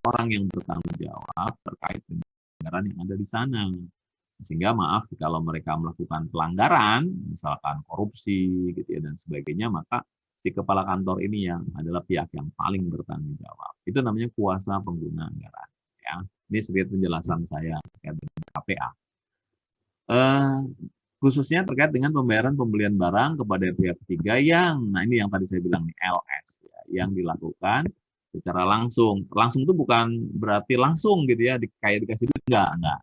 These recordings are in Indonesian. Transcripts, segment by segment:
orang yang bertanggung jawab terkait dengan pelanggaran yang ada di sana. Sehingga maaf kalau mereka melakukan pelanggaran, misalkan korupsi gitu ya dan sebagainya, maka si kepala kantor ini yang adalah pihak yang paling bertanggung jawab. Itu namanya kuasa pengguna anggaran. Ya, ini sedikit penjelasan saya terkait dengan KPA. Eh, Khususnya terkait dengan pembayaran pembelian barang kepada pihak ketiga yang, nah ini yang tadi saya bilang nih, LS, ya, yang dilakukan secara langsung. Langsung itu bukan berarti langsung gitu ya, kayak dikasih duit, enggak.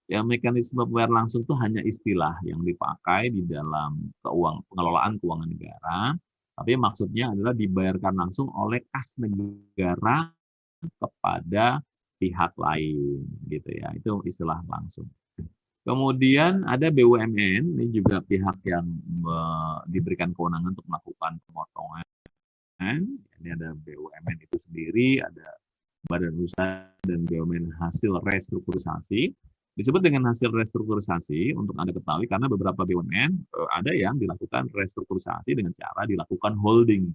Ya, mekanisme pembayaran langsung itu hanya istilah yang dipakai di dalam pengelolaan keuangan negara, tapi maksudnya adalah dibayarkan langsung oleh kas negara kepada pihak lain, gitu ya. Itu istilah langsung. Kemudian ada BUMN, ini juga pihak yang diberikan kewenangan untuk melakukan pemotongan. Ini ada BUMN itu sendiri, ada badan usaha dan BUMN hasil restrukturisasi. Disebut dengan hasil restrukturisasi untuk Anda ketahui karena beberapa BUMN ada yang dilakukan restrukturisasi dengan cara dilakukan holding.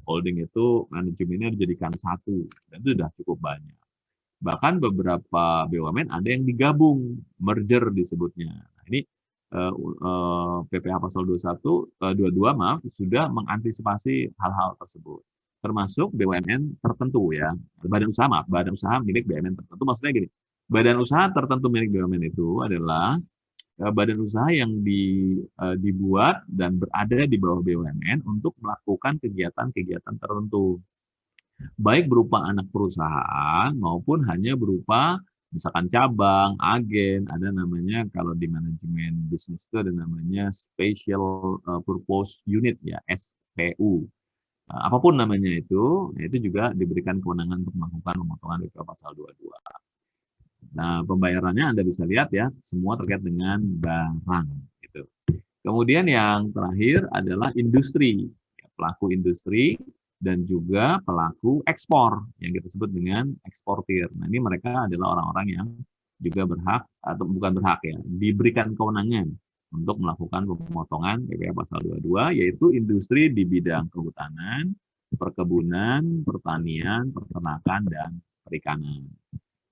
Holding itu manajemennya dijadikan satu, dan itu sudah cukup banyak. Bahkan beberapa BUMN ada yang digabung, merger disebutnya. Nah, ini PPh pasal 21, 22 maaf, sudah mengantisipasi hal-hal tersebut. Termasuk BUMN tertentu ya, badan usaha milik BUMN tertentu. Maksudnya gini, badan usaha tertentu milik BUMN itu adalah badan usaha yang dibuat dan berada di bawah BUMN untuk melakukan kegiatan-kegiatan tertentu, baik berupa anak perusahaan maupun hanya berupa misalkan cabang, agen, ada namanya kalau di manajemen bisnis itu ada namanya Special Purpose Unit ya, SPU. Apapun namanya itu juga diberikan kewenangan untuk melakukan pemotongan BPH pasal 22. Nah, pembayarannya Anda bisa lihat ya, semua terkait dengan barang gitu. Kemudian yang terakhir adalah industri, pelaku industri dan juga pelaku ekspor yang kita sebut dengan eksportir. Nah, ini mereka adalah orang-orang yang juga berhak atau bukan berhak ya, diberikan kewenangan untuk melakukan pemotongan PPh pasal 22 yaitu industri di bidang kehutanan, perkebunan, pertanian, peternakan dan perikanan.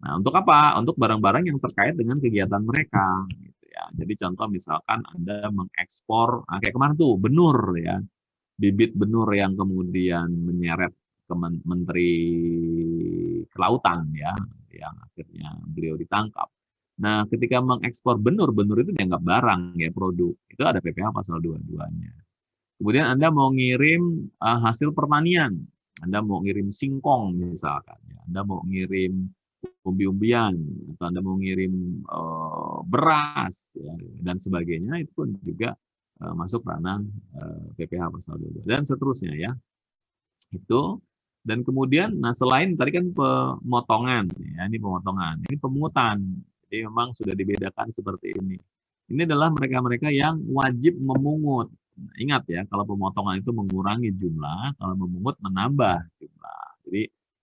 Nah, untuk apa? Untuk barang-barang yang terkait dengan kegiatan mereka. Gitu ya. Jadi contoh misalkan Anda mengekspor, kayak kemarin tuh benur ya, bibit benur yang kemudian menyeret ke Menteri Kelautan ya, yang akhirnya beliau ditangkap. Nah, ketika mengekspor benur, benur itu dianggap barang ya, produk. Itu ada PPh pasal 22-nya. Kemudian Anda mau ngirim hasil pertanian, Anda mau ngirim singkong misalkan, ya. Anda mau ngirim umbi-umbian, atau Anda mau ngirim beras, ya, dan sebagainya, itu pun juga masuk ranah PPh pasal 22 dan seterusnya ya. Itu dan kemudian, nah selain tadi kan pemotongan, ya, ini pemotongan, ini pemungutan. Jadi memang sudah dibedakan seperti ini. Ini adalah mereka-mereka yang wajib memungut. Nah, ingat ya, kalau pemotongan itu mengurangi jumlah, kalau memungut menambah jumlah. Jadi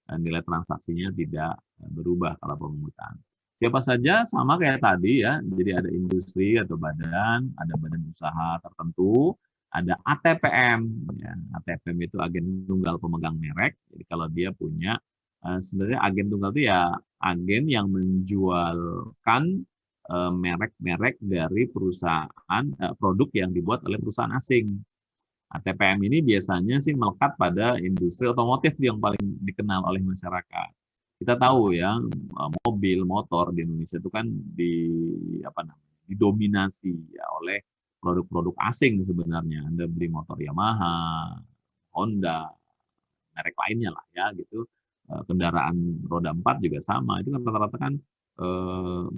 nilai transaksinya tidak berubah kalau pemungutan. Siapa saja sama kayak tadi ya, jadi ada industri atau badan, ada badan usaha tertentu, ada ATPM, ya. ATPM itu agen tunggal pemegang merek. Jadi kalau dia punya, sebenarnya agen tunggal itu ya agen yang menjualkan merek-merek dari perusahaan, produk yang dibuat oleh perusahaan asing. ATPM ini biasanya sih melekat pada industri otomotif yang paling dikenal oleh masyarakat. Kita tahu ya, mobil, motor di Indonesia itu kan apa namanya, didominasi ya oleh produk-produk asing sebenarnya. Anda beli motor Yamaha, Honda, merek lainnya lah ya gitu. Kendaraan roda 4 juga sama. Itu kan rata-rata kan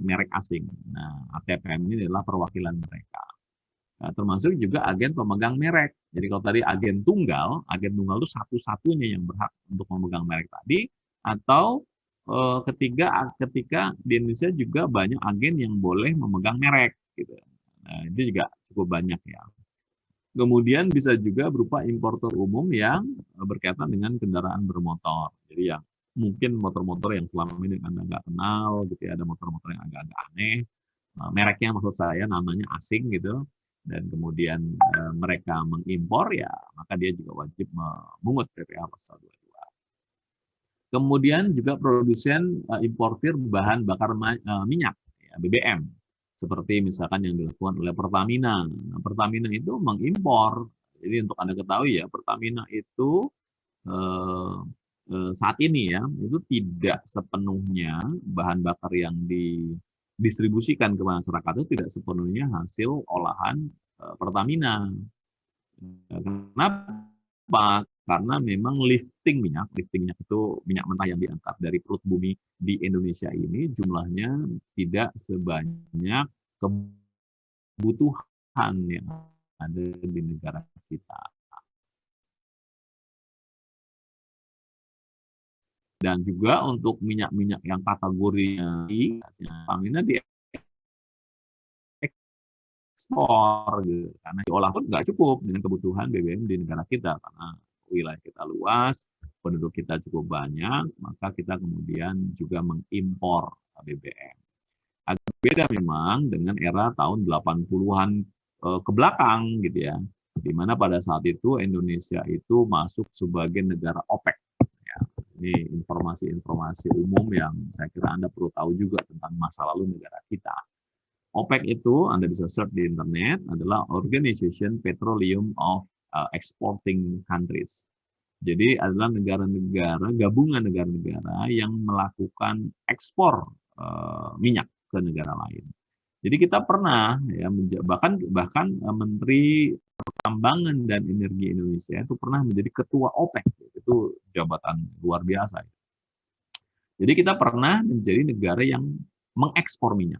merek asing. Nah, ATPM ini adalah perwakilan mereka. Nah, termasuk juga agen pemegang merek. Jadi kalau tadi agen tunggal itu satu-satunya yang berhak untuk memegang merek tadi, atau ketika di Indonesia juga banyak agen yang boleh memegang merek gitu. Nah, itu juga cukup banyak ya. Kemudian bisa juga berupa importer umum yang berkaitan dengan kendaraan bermotor. Jadi yang mungkin motor-motor yang selama ini Anda nggak kenal gitu ya, ada motor-motor yang agak-agak aneh, mereknya maksud saya namanya asing gitu, dan kemudian mereka mengimpor ya, maka dia juga wajib memungut PPh pasal 22. Kemudian juga produsen importir bahan bakar minyak, ya, BBM, seperti misalkan yang dilakukan oleh Pertamina. Nah, Pertamina itu mengimpor. Jadi untuk Anda ketahui ya, Pertamina itu eh, saat ini ya, itu tidak sepenuhnya bahan bakar yang didistribusikan ke masyarakat itu tidak sepenuhnya hasil olahan Pertamina. Kenapa? Karena memang lifting minyak itu minyak mentah yang diangkat dari perut bumi di Indonesia ini jumlahnya tidak sebanyak kebutuhan yang ada di negara kita. Dan juga untuk minyak-minyak yang kategorinya Pertamina diekspor gitu. Karena diolah pun nggak cukup dengan kebutuhan BBM di negara kita karena wilayah kita luas, penduduk kita cukup banyak, maka kita kemudian juga mengimpor BBM. Agak beda memang dengan era tahun 80-an ke belakang gitu ya. Di mana pada saat itu Indonesia itu masuk sebagai negara OPEC. Ya, ini informasi-informasi umum yang saya kira Anda perlu tahu juga tentang masa lalu negara kita. OPEC itu Anda bisa search di internet adalah Organization Petroleum of Exporting Countries. Jadi adalah negara-negara, gabungan negara-negara yang melakukan ekspor minyak ke negara lain. Jadi kita pernah ya bahkan bahkan Menteri Pertambangan dan Energi Indonesia itu pernah menjadi ketua OPEC. Itu jabatan luar biasa. Jadi kita pernah menjadi negara yang mengekspor minyak.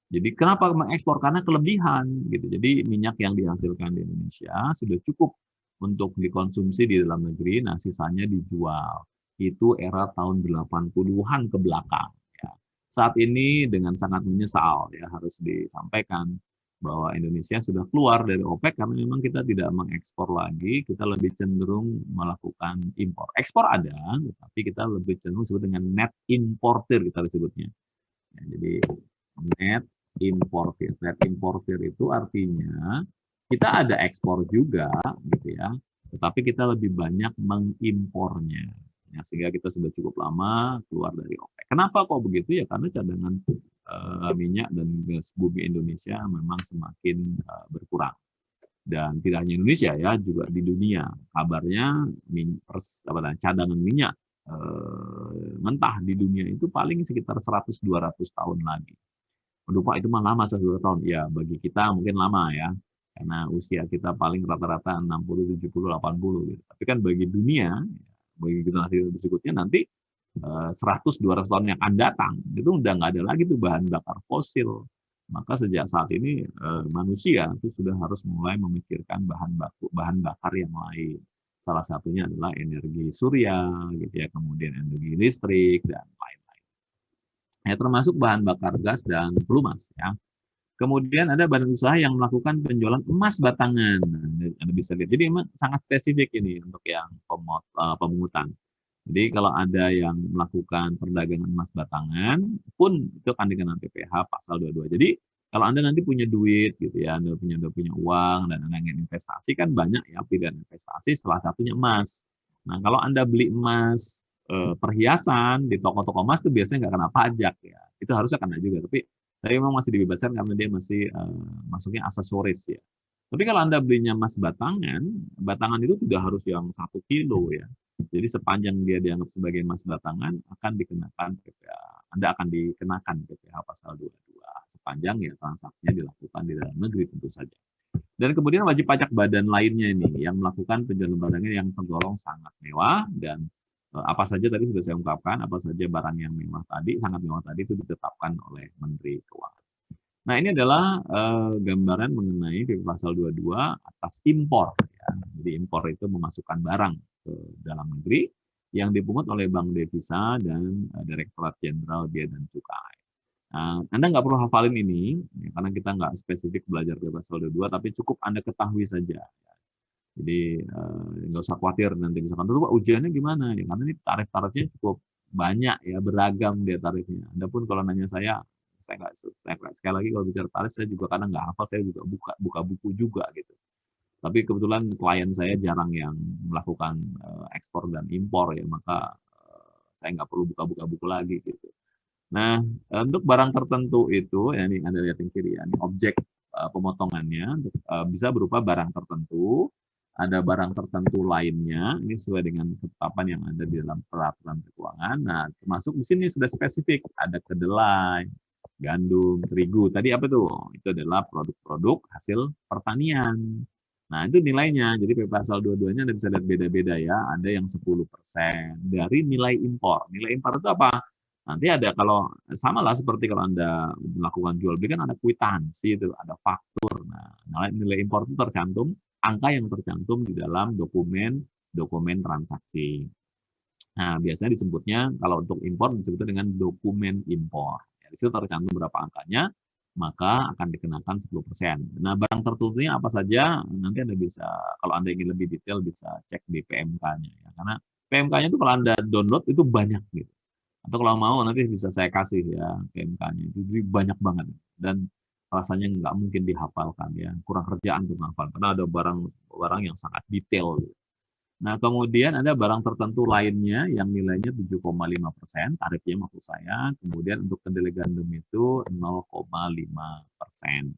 Jadi kenapa mengekspor? Karena kelebihan gitu. Jadi minyak yang dihasilkan di Indonesia sudah cukup untuk dikonsumsi di dalam negeri, nah sisanya dijual. Itu era tahun 80-an ke belakang. Ya. Saat ini dengan sangat menyesal ya harus disampaikan bahwa Indonesia sudah keluar dari OPEC karena memang kita tidak mengekspor lagi, kita lebih cenderung melakukan impor. Ekspor ada, tapi kita lebih cenderung disebut dengan net importer kita disebutnya. Ya, jadi net importer. Net importer itu artinya kita ada ekspor juga, gitu ya, tetapi kita lebih banyak mengimpornya. Ya, sehingga kita sudah cukup lama keluar dari OPEC. Kenapa kok begitu? Ya karena cadangan minyak dan gas bumi Indonesia memang semakin berkurang. Dan tidak hanya Indonesia ya, juga di dunia. Kabarnya cadangan minyak mentah di dunia itu paling sekitar 100-200 tahun lagi. Aduh Pak, itu mah lama 1-2 tahun. Ya, bagi kita mungkin lama ya. Karena usia kita paling rata-rata 60, 70, 80 gitu. Tapi kan bagi dunia, bagi generasi berikutnya nanti 100-200 tahun yang akan datang, itu udah nggak ada lagi tuh bahan bakar fosil. Maka sejak saat ini manusia itu sudah harus mulai memikirkan bahan bakar yang lain. Salah satunya adalah energi surya, gitu ya, kemudian energi listrik dan lain-lain. Ya, termasuk bahan bakar gas dan pelumas ya. Kemudian ada badan usaha yang melakukan penjualan emas batangan. Anda bisa lihat. Jadi memang sangat spesifik ini untuk yang pemungutan. Jadi kalau ada yang melakukan perdagangan emas batangan pun itu akan dikenakan PPh pasal 22. Jadi kalau Anda nanti punya duit gitu ya, Anda punya uang dan Anda ingin investasi kan banyak ya pilihan investasi, salah satunya emas. Nah, kalau Anda beli emas perhiasan di toko-toko emas itu biasanya nggak kena pajak ya. Itu harusnya kena juga, tapi memang masih dibebaskan karena dia masih masuknya aksesoris ya. Tapi kalau Anda belinya emas batangan, batangan itu tidak harus yang 1 kilo ya. Jadi sepanjang dia dianggap sebagai emas batangan akan dikenakan PPh. Anda akan dikenakan PPh pasal 22 sepanjang ya transaksinya dilakukan di dalam negeri tentu saja. Dan kemudian wajib pajak badan lainnya ini yang melakukan penjualan barangnya yang tergolong sangat mewah dan apa saja tadi sudah saya ungkapkan, apa saja barang yang mewah tadi, sangat mewah tadi itu ditetapkan oleh Menteri Keuangan. Nah, ini adalah gambaran mengenai di pasal 22 atas impor. Ya. Jadi impor itu memasukkan barang ke dalam negeri yang dipungut oleh Bank Devisa dan Direktorat Jenderal Bea dan Cukai. Nah, Anda nggak perlu hafalin ini, ya, karena kita nggak spesifik belajar di pasal 22, tapi cukup Anda ketahui saja. Jadi nggak usah khawatir nanti misalkan dulu Pak ujiannya gimana ya karena ini tarif-tarifnya cukup banyak ya beragam dia tarifnya. Anda pun kalau nanya saya nggak sekali lagi kalau bicara tarif saya juga kadang nggak hafal saya juga buka buku juga gitu. Tapi kebetulan klien saya jarang yang melakukan ekspor dan impor ya maka saya nggak perlu buka-buka buku lagi gitu. Nah, untuk barang tertentu itu, ya ini Anda lihat yang kiri ya, ini objek pemotongannya bisa berupa barang tertentu, ada barang tertentu lainnya, ini sesuai dengan ketetapan yang ada di dalam peraturan keuangan. Nah, termasuk di sini sudah spesifik, ada kedelai, gandum, terigu. Tadi apa tuh? Itu adalah produk-produk hasil pertanian. Nah, itu nilainya. Jadi PP Pasal 22-nya Anda bisa lihat beda-beda ya. Ada yang 10% dari nilai impor. Nilai impor itu apa? Nanti ada kalau sama lah seperti kalau Anda melakukan jual beli kan ada kwitansi itu, ada faktur. Nah, nilai impor itu tercantum angka yang tercantum di dalam dokumen transaksi. Nah, biasanya disebutnya kalau untuk impor disebutnya dengan dokumen impor. Ya, di situ tercantum berapa angkanya, maka akan dikenakan 10%. Nah, barang tertentunya apa saja, nanti Anda bisa, kalau Anda ingin lebih detail, bisa cek di PMK-nya. Ya. Karena PMK-nya itu kalau Anda download, itu banyak gitu. Atau kalau mau nanti bisa saya kasih ya PMK-nya. Itu jadi banyak banget. Dan rasanya nggak mungkin dihafalkan ya. Kurang kerjaan untuk menghafal. Karena ada barang-barang yang sangat detail. Gitu. Nah, kemudian ada barang tertentu lainnya yang nilainya 7,5%, tarifnya maksud saya. Kemudian untuk kedelai gandum itu 0,5%.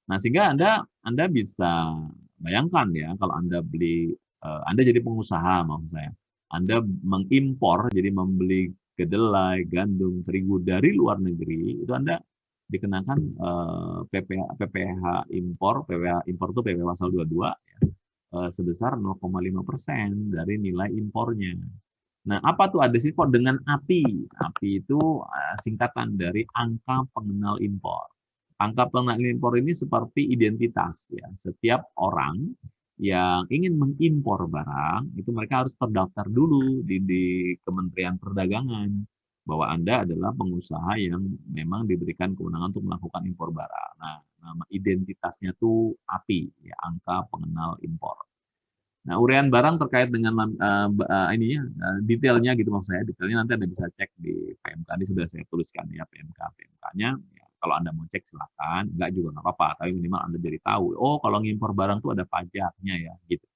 Nah, sehingga Anda bisa bayangkan ya, kalau Anda beli, Anda jadi pengusaha maksud saya. Anda mengimpor, jadi membeli kedelai, gandum, terigu dari luar negeri, itu Anda dikenakan PPh impor, PPh impor itu PPh pasal 22 ya, sebesar 0,5% dari nilai impornya. Nah, apa tuh ada sih kok dengan API? API itu singkatan dari angka pengenal impor. Angka pengenal impor ini seperti identitas ya. Setiap orang yang ingin mengimpor barang itu mereka harus terdaftar dulu di Kementerian Perdagangan bahwa Anda adalah pengusaha yang memang diberikan kewenangan untuk melakukan impor barang. Nah, nama identitasnya tuh API ya, angka pengenal impor. Nah, uraian barang terkait dengan ininya detailnya gitu maksud saya. Detailnya nanti Anda bisa cek di PMK. Ini sudah saya tuliskan ya PMK-nya. Ya, kalau Anda mau cek silakan, enggak juga nggak apa-apa. Tapi minimal Anda jadi tahu. Oh, kalau ngimpor barang tuh ada pajaknya ya, gitu.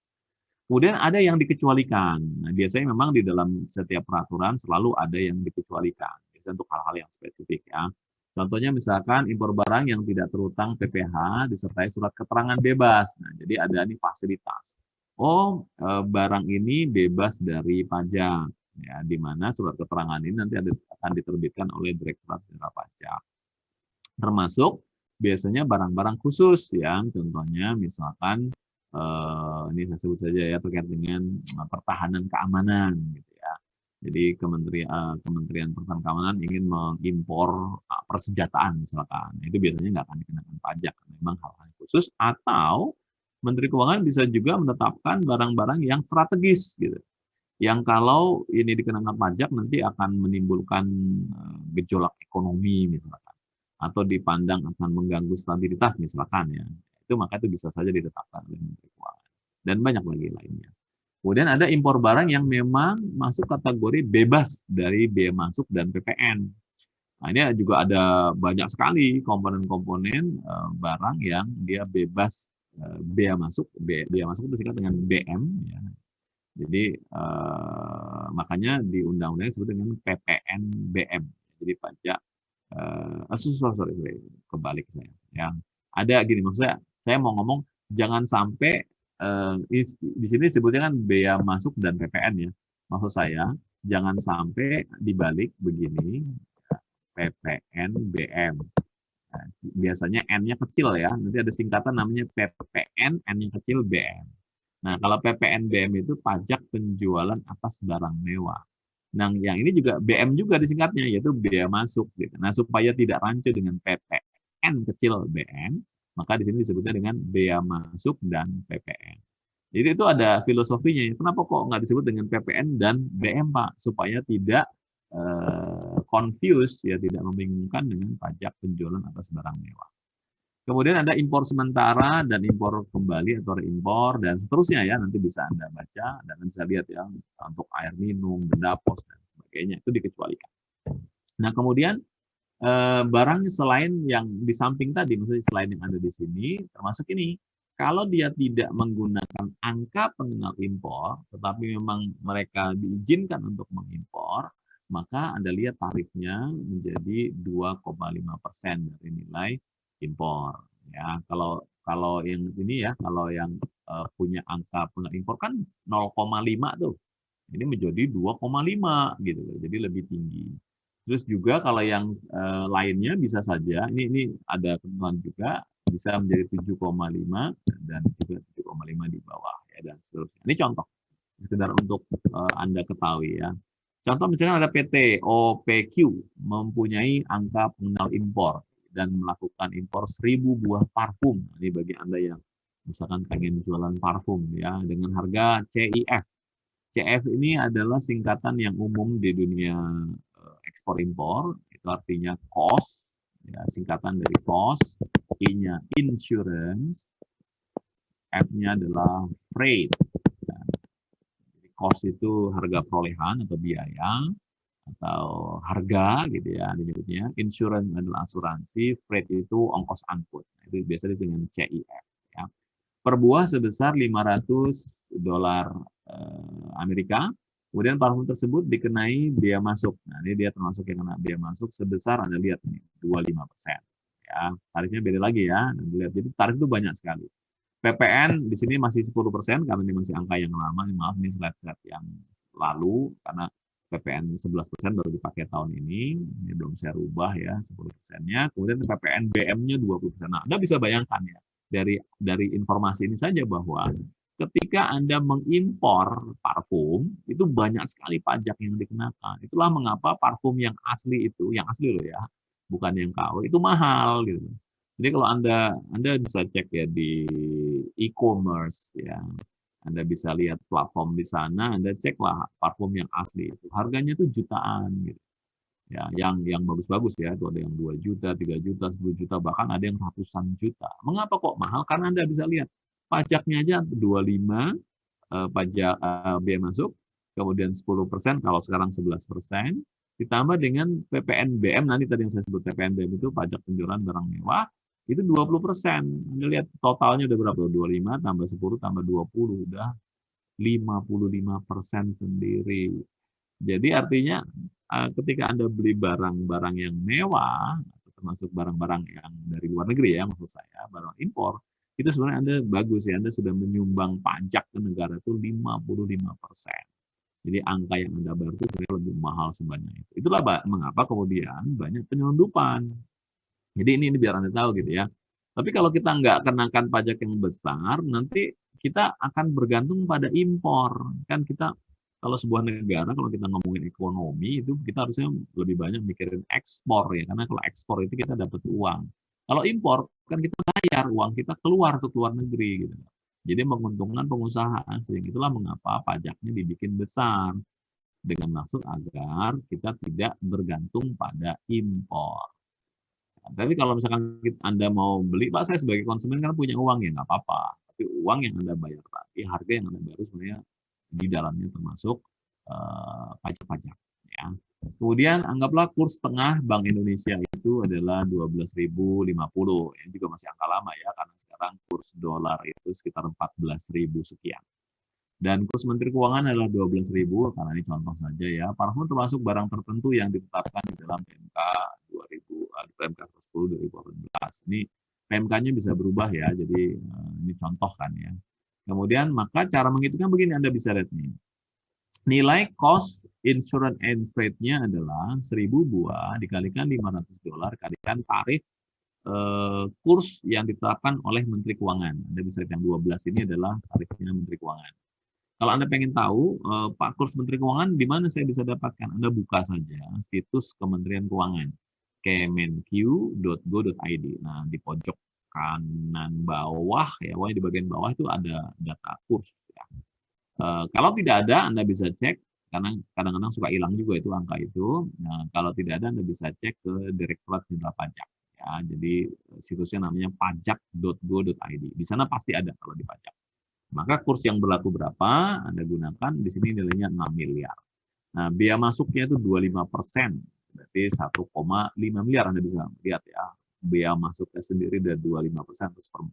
Kemudian ada yang dikecualikan. Nah, biasanya memang di dalam setiap peraturan selalu ada yang dikecualikan. Biasanya untuk hal-hal yang spesifik ya. Contohnya misalkan impor barang yang tidak terutang PPh disertai surat keterangan bebas. Nah, jadi ada nih fasilitas. Oh, barang ini bebas dari pajak. Ya, di mana surat keterangan ini nanti akan diterbitkan oleh Direktorat Jenderal Pajak. Termasuk biasanya barang-barang khusus yang contohnya misalkan ini saya sebut saja ya terkait dengan pertahanan keamanan gitu ya. Jadi Kementerian Pertahanan Keamanan ingin mengimpor persenjataan misalkan. Itu biasanya nggak akan dikenakan pajak, memang hal-hal khusus. Atau Menteri Keuangan bisa juga menetapkan barang-barang yang strategis gitu. Yang kalau ini dikenakan pajak nanti akan menimbulkan gejolak ekonomi misalkan. Atau dipandang akan mengganggu stabilitas misalkan ya. Maka itu bisa saja ditetapkan oleh Menteri Keuangan. Dan banyak lagi lainnya. Kemudian ada impor barang yang memang masuk kategori bebas dari biaya masuk dan PPN. Nah, ini juga ada banyak sekali komponen-komponen barang yang dia bebas biaya masuk. Biaya masuk itu disingkat dengan BM. Ya. Jadi makanya di undang-undang disebut dengan PPN BM. Jadi pajak sorry, kebalik saya. Yang ada gini maksudnya, saya mau ngomong jangan sampai di sini disebutnya kan bea masuk dan PPN ya. Maksud saya jangan sampai dibalik begini PPN BM. Nah, biasanya N-nya kecil ya, nanti ada singkatan namanya PPN, N-nya kecil BM. Nah, kalau PPN BM itu pajak penjualan atas barang mewah. Nah, yang ini juga BM juga disingkatnya, yaitu bea masuk. Gitu. Nah, supaya tidak rancu dengan PPN kecil BM, maka di sini disebutnya dengan bea masuk dan PPN. Jadi itu ada filosofinya. Kenapa kok nggak disebut dengan PPN dan BM, Pak? Supaya tidak confused, ya tidak membingungkan dengan pajak penjualan atas barang mewah. Kemudian ada impor sementara dan impor kembali atau reimpor dan seterusnya ya, nanti bisa Anda baca dan bisa lihat ya untuk air minum, benda pos dan sebagainya itu dikecualikan. Nah, kemudian barang selain yang di samping tadi, maksudnya selain yang ada di sini, termasuk ini, kalau dia tidak menggunakan angka pengenal impor, tetapi memang mereka diizinkan untuk mengimpor, maka Anda lihat tarifnya menjadi 2,5% dari nilai impor. Ya, kalau yang ini ya, kalau yang punya angka pengimpor kan 0,5 tuh. Ini menjadi 2,5 gitu, jadi lebih tinggi. Terus juga kalau yang lainnya bisa saja, ini ada ketentuan juga, bisa menjadi 7,5 dan juga 7,5 di bawah ya dan seterusnya. Ini contoh sekedar untuk Anda ketahui ya. Contoh misalkan ada PT OPQ mempunyai angka pengenal impor dan melakukan impor 1.000 buah parfum. Ini bagi Anda yang misalkan pengen jualan parfum ya dengan harga CIF. CF ini adalah singkatan yang umum di dunia ekspor impor, itu artinya cost, ya, singkatan dari cost, I-nya insurance, F-nya adalah freight. Ya. Jadi cost itu harga perolehan atau biaya atau harga gitu ya disebutnya. Insurance adalah asuransi, freight itu ongkos angkut. Itu biasanya dengan CIF. Ya. Per buah sebesar $500 Amerika. Kemudian parfum tersebut dikenai biaya masuk. Nah, ini dia termasuk yang kena biaya masuk sebesar Anda lihat nih 25%. Ya, tarifnya beda lagi ya. Anda lihat jadi tarif itu banyak sekali. PPN di sini masih 10% karena ini masih angka yang lama. Maaf ini slide-slide yang lalu karena PPN 11% baru dipakai tahun ini. Ini belum saya rubah ya 10%-nya. Kemudian PPN BM-nya 20%. Nah, Anda bisa bayangkan ya dari informasi ini saja bahwa ketika Anda mengimpor parfum, itu banyak sekali pajak yang dikenakan. Itulah mengapa parfum yang asli itu, yang asli loh ya, bukan yang KW, itu mahal gitu. Jadi kalau Anda bisa cek ya di e-commerce ya, Anda bisa lihat platform di sana, Anda ceklah parfum yang asli itu. Harganya tuh jutaan gitu. Ya, yang bagus-bagus ya, itu ada yang 2 juta, 3 juta, 10 juta, bahkan ada yang ratusan juta. Mengapa kok mahal? Karena Anda bisa lihat pajaknya aja 25 pajak biaya masuk, kemudian 10%, kalau sekarang 11%, ditambah dengan PPNBM, nanti tadi yang saya sebut PPNBM itu pajak penjualan barang mewah, itu 20%. Anda lihat totalnya udah berapa? 25 tambah 10 tambah 20, udah 55% sendiri. Jadi artinya ketika Anda beli barang-barang yang mewah, termasuk barang-barang yang dari luar negeri ya maksud saya, barang impor, itu sebenarnya Anda bagus ya, Anda sudah menyumbang pajak ke negara itu 55%. Jadi angka yang Anda bayar itu sebenarnya lebih mahal sebanyak itu. Itulah mengapa kemudian banyak penyelundupan. Jadi ini biar Anda tahu gitu ya. Tapi kalau kita nggak kenakan pajak yang besar, nanti kita akan bergantung pada impor. Kan kita kalau sebuah negara, kalau kita ngomongin ekonomi, itu kita harusnya lebih banyak mikirin ekspor ya. Karena kalau ekspor itu kita dapat uang. Kalau impor, kan kita bayar uang kita keluar ke luar negeri gitu. Jadi menguntungkan pengusaha asing. Itulah mengapa pajaknya dibikin besar. Dengan maksud agar kita tidak bergantung pada impor. Tapi kalau misalkan Anda mau beli, Pak saya sebagai konsumen kan punya uang ya nggak apa-apa. Tapi uang yang Anda bayar tadi, harga yang Anda bayar sebenarnya di dalamnya termasuk pajak-pajak. Ya. Kemudian anggaplah kurs tengah Bank Indonesia itu adalah 12.050. Ini juga masih angka lama ya, karena sekarang kurs dolar itu sekitar 14.000 sekian. Dan kurs Menteri Keuangan adalah 12.000, karena ini contoh saja ya. Parfum termasuk barang tertentu yang ditetapkan di dalam PMK 2000, PMK 10 2018. Ini PMK-nya bisa berubah ya, jadi ini contoh kan ya. Kemudian maka cara menghitungnya begini, Anda bisa lihat nih. Nilai cost insurance and freight-nya adalah 1.000 buah dikalikan $500 kalikan tarif kurs yang ditetapkan oleh Menteri Keuangan. Anda bisa lihat yang 12 ini adalah tarifnya Menteri Keuangan. Kalau Anda pengen tahu, Pak kurs Menteri Keuangan di mana saya bisa dapatkan? Anda buka saja situs Kementerian Keuangan, kemenq.go.id. Nah, di pojok kanan bawah, ya, di bagian bawah itu ada data kurs. Ya. Kalau tidak ada, Anda bisa cek, karena kadang-kadang suka hilang juga itu angka itu. Nah, kalau tidak ada, Anda bisa cek ke Direktorat Jenderal Pajak. Ya, jadi situsnya namanya pajak.go.id. Di sana pasti ada kalau di pajak. Maka kurs yang berlaku berapa, Anda gunakan, di sini nilainya 6 miliar. Nah, biaya masuknya itu 25%, berarti 1,5 miliar Anda bisa lihat ya. Biaya masuknya sendiri dari 25% terus per 4.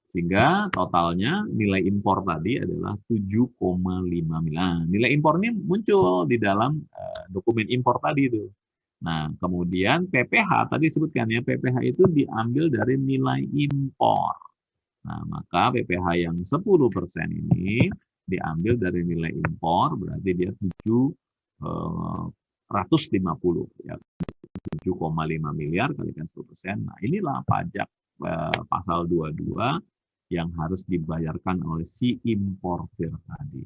Sehingga totalnya nilai impor tadi adalah 7,5 miliar. Nilai impor ini muncul di dalam dokumen impor tadi itu. Nah, kemudian PPh tadi disebutkan ya, PPh itu diambil dari nilai impor. Nah, maka PPh yang 10% ini diambil dari nilai impor, berarti dia 750 ya. 7,5 miliar kalikan 10%. Nah, inilah pajak pasal 22 yang harus dibayarkan oleh si importer tadi.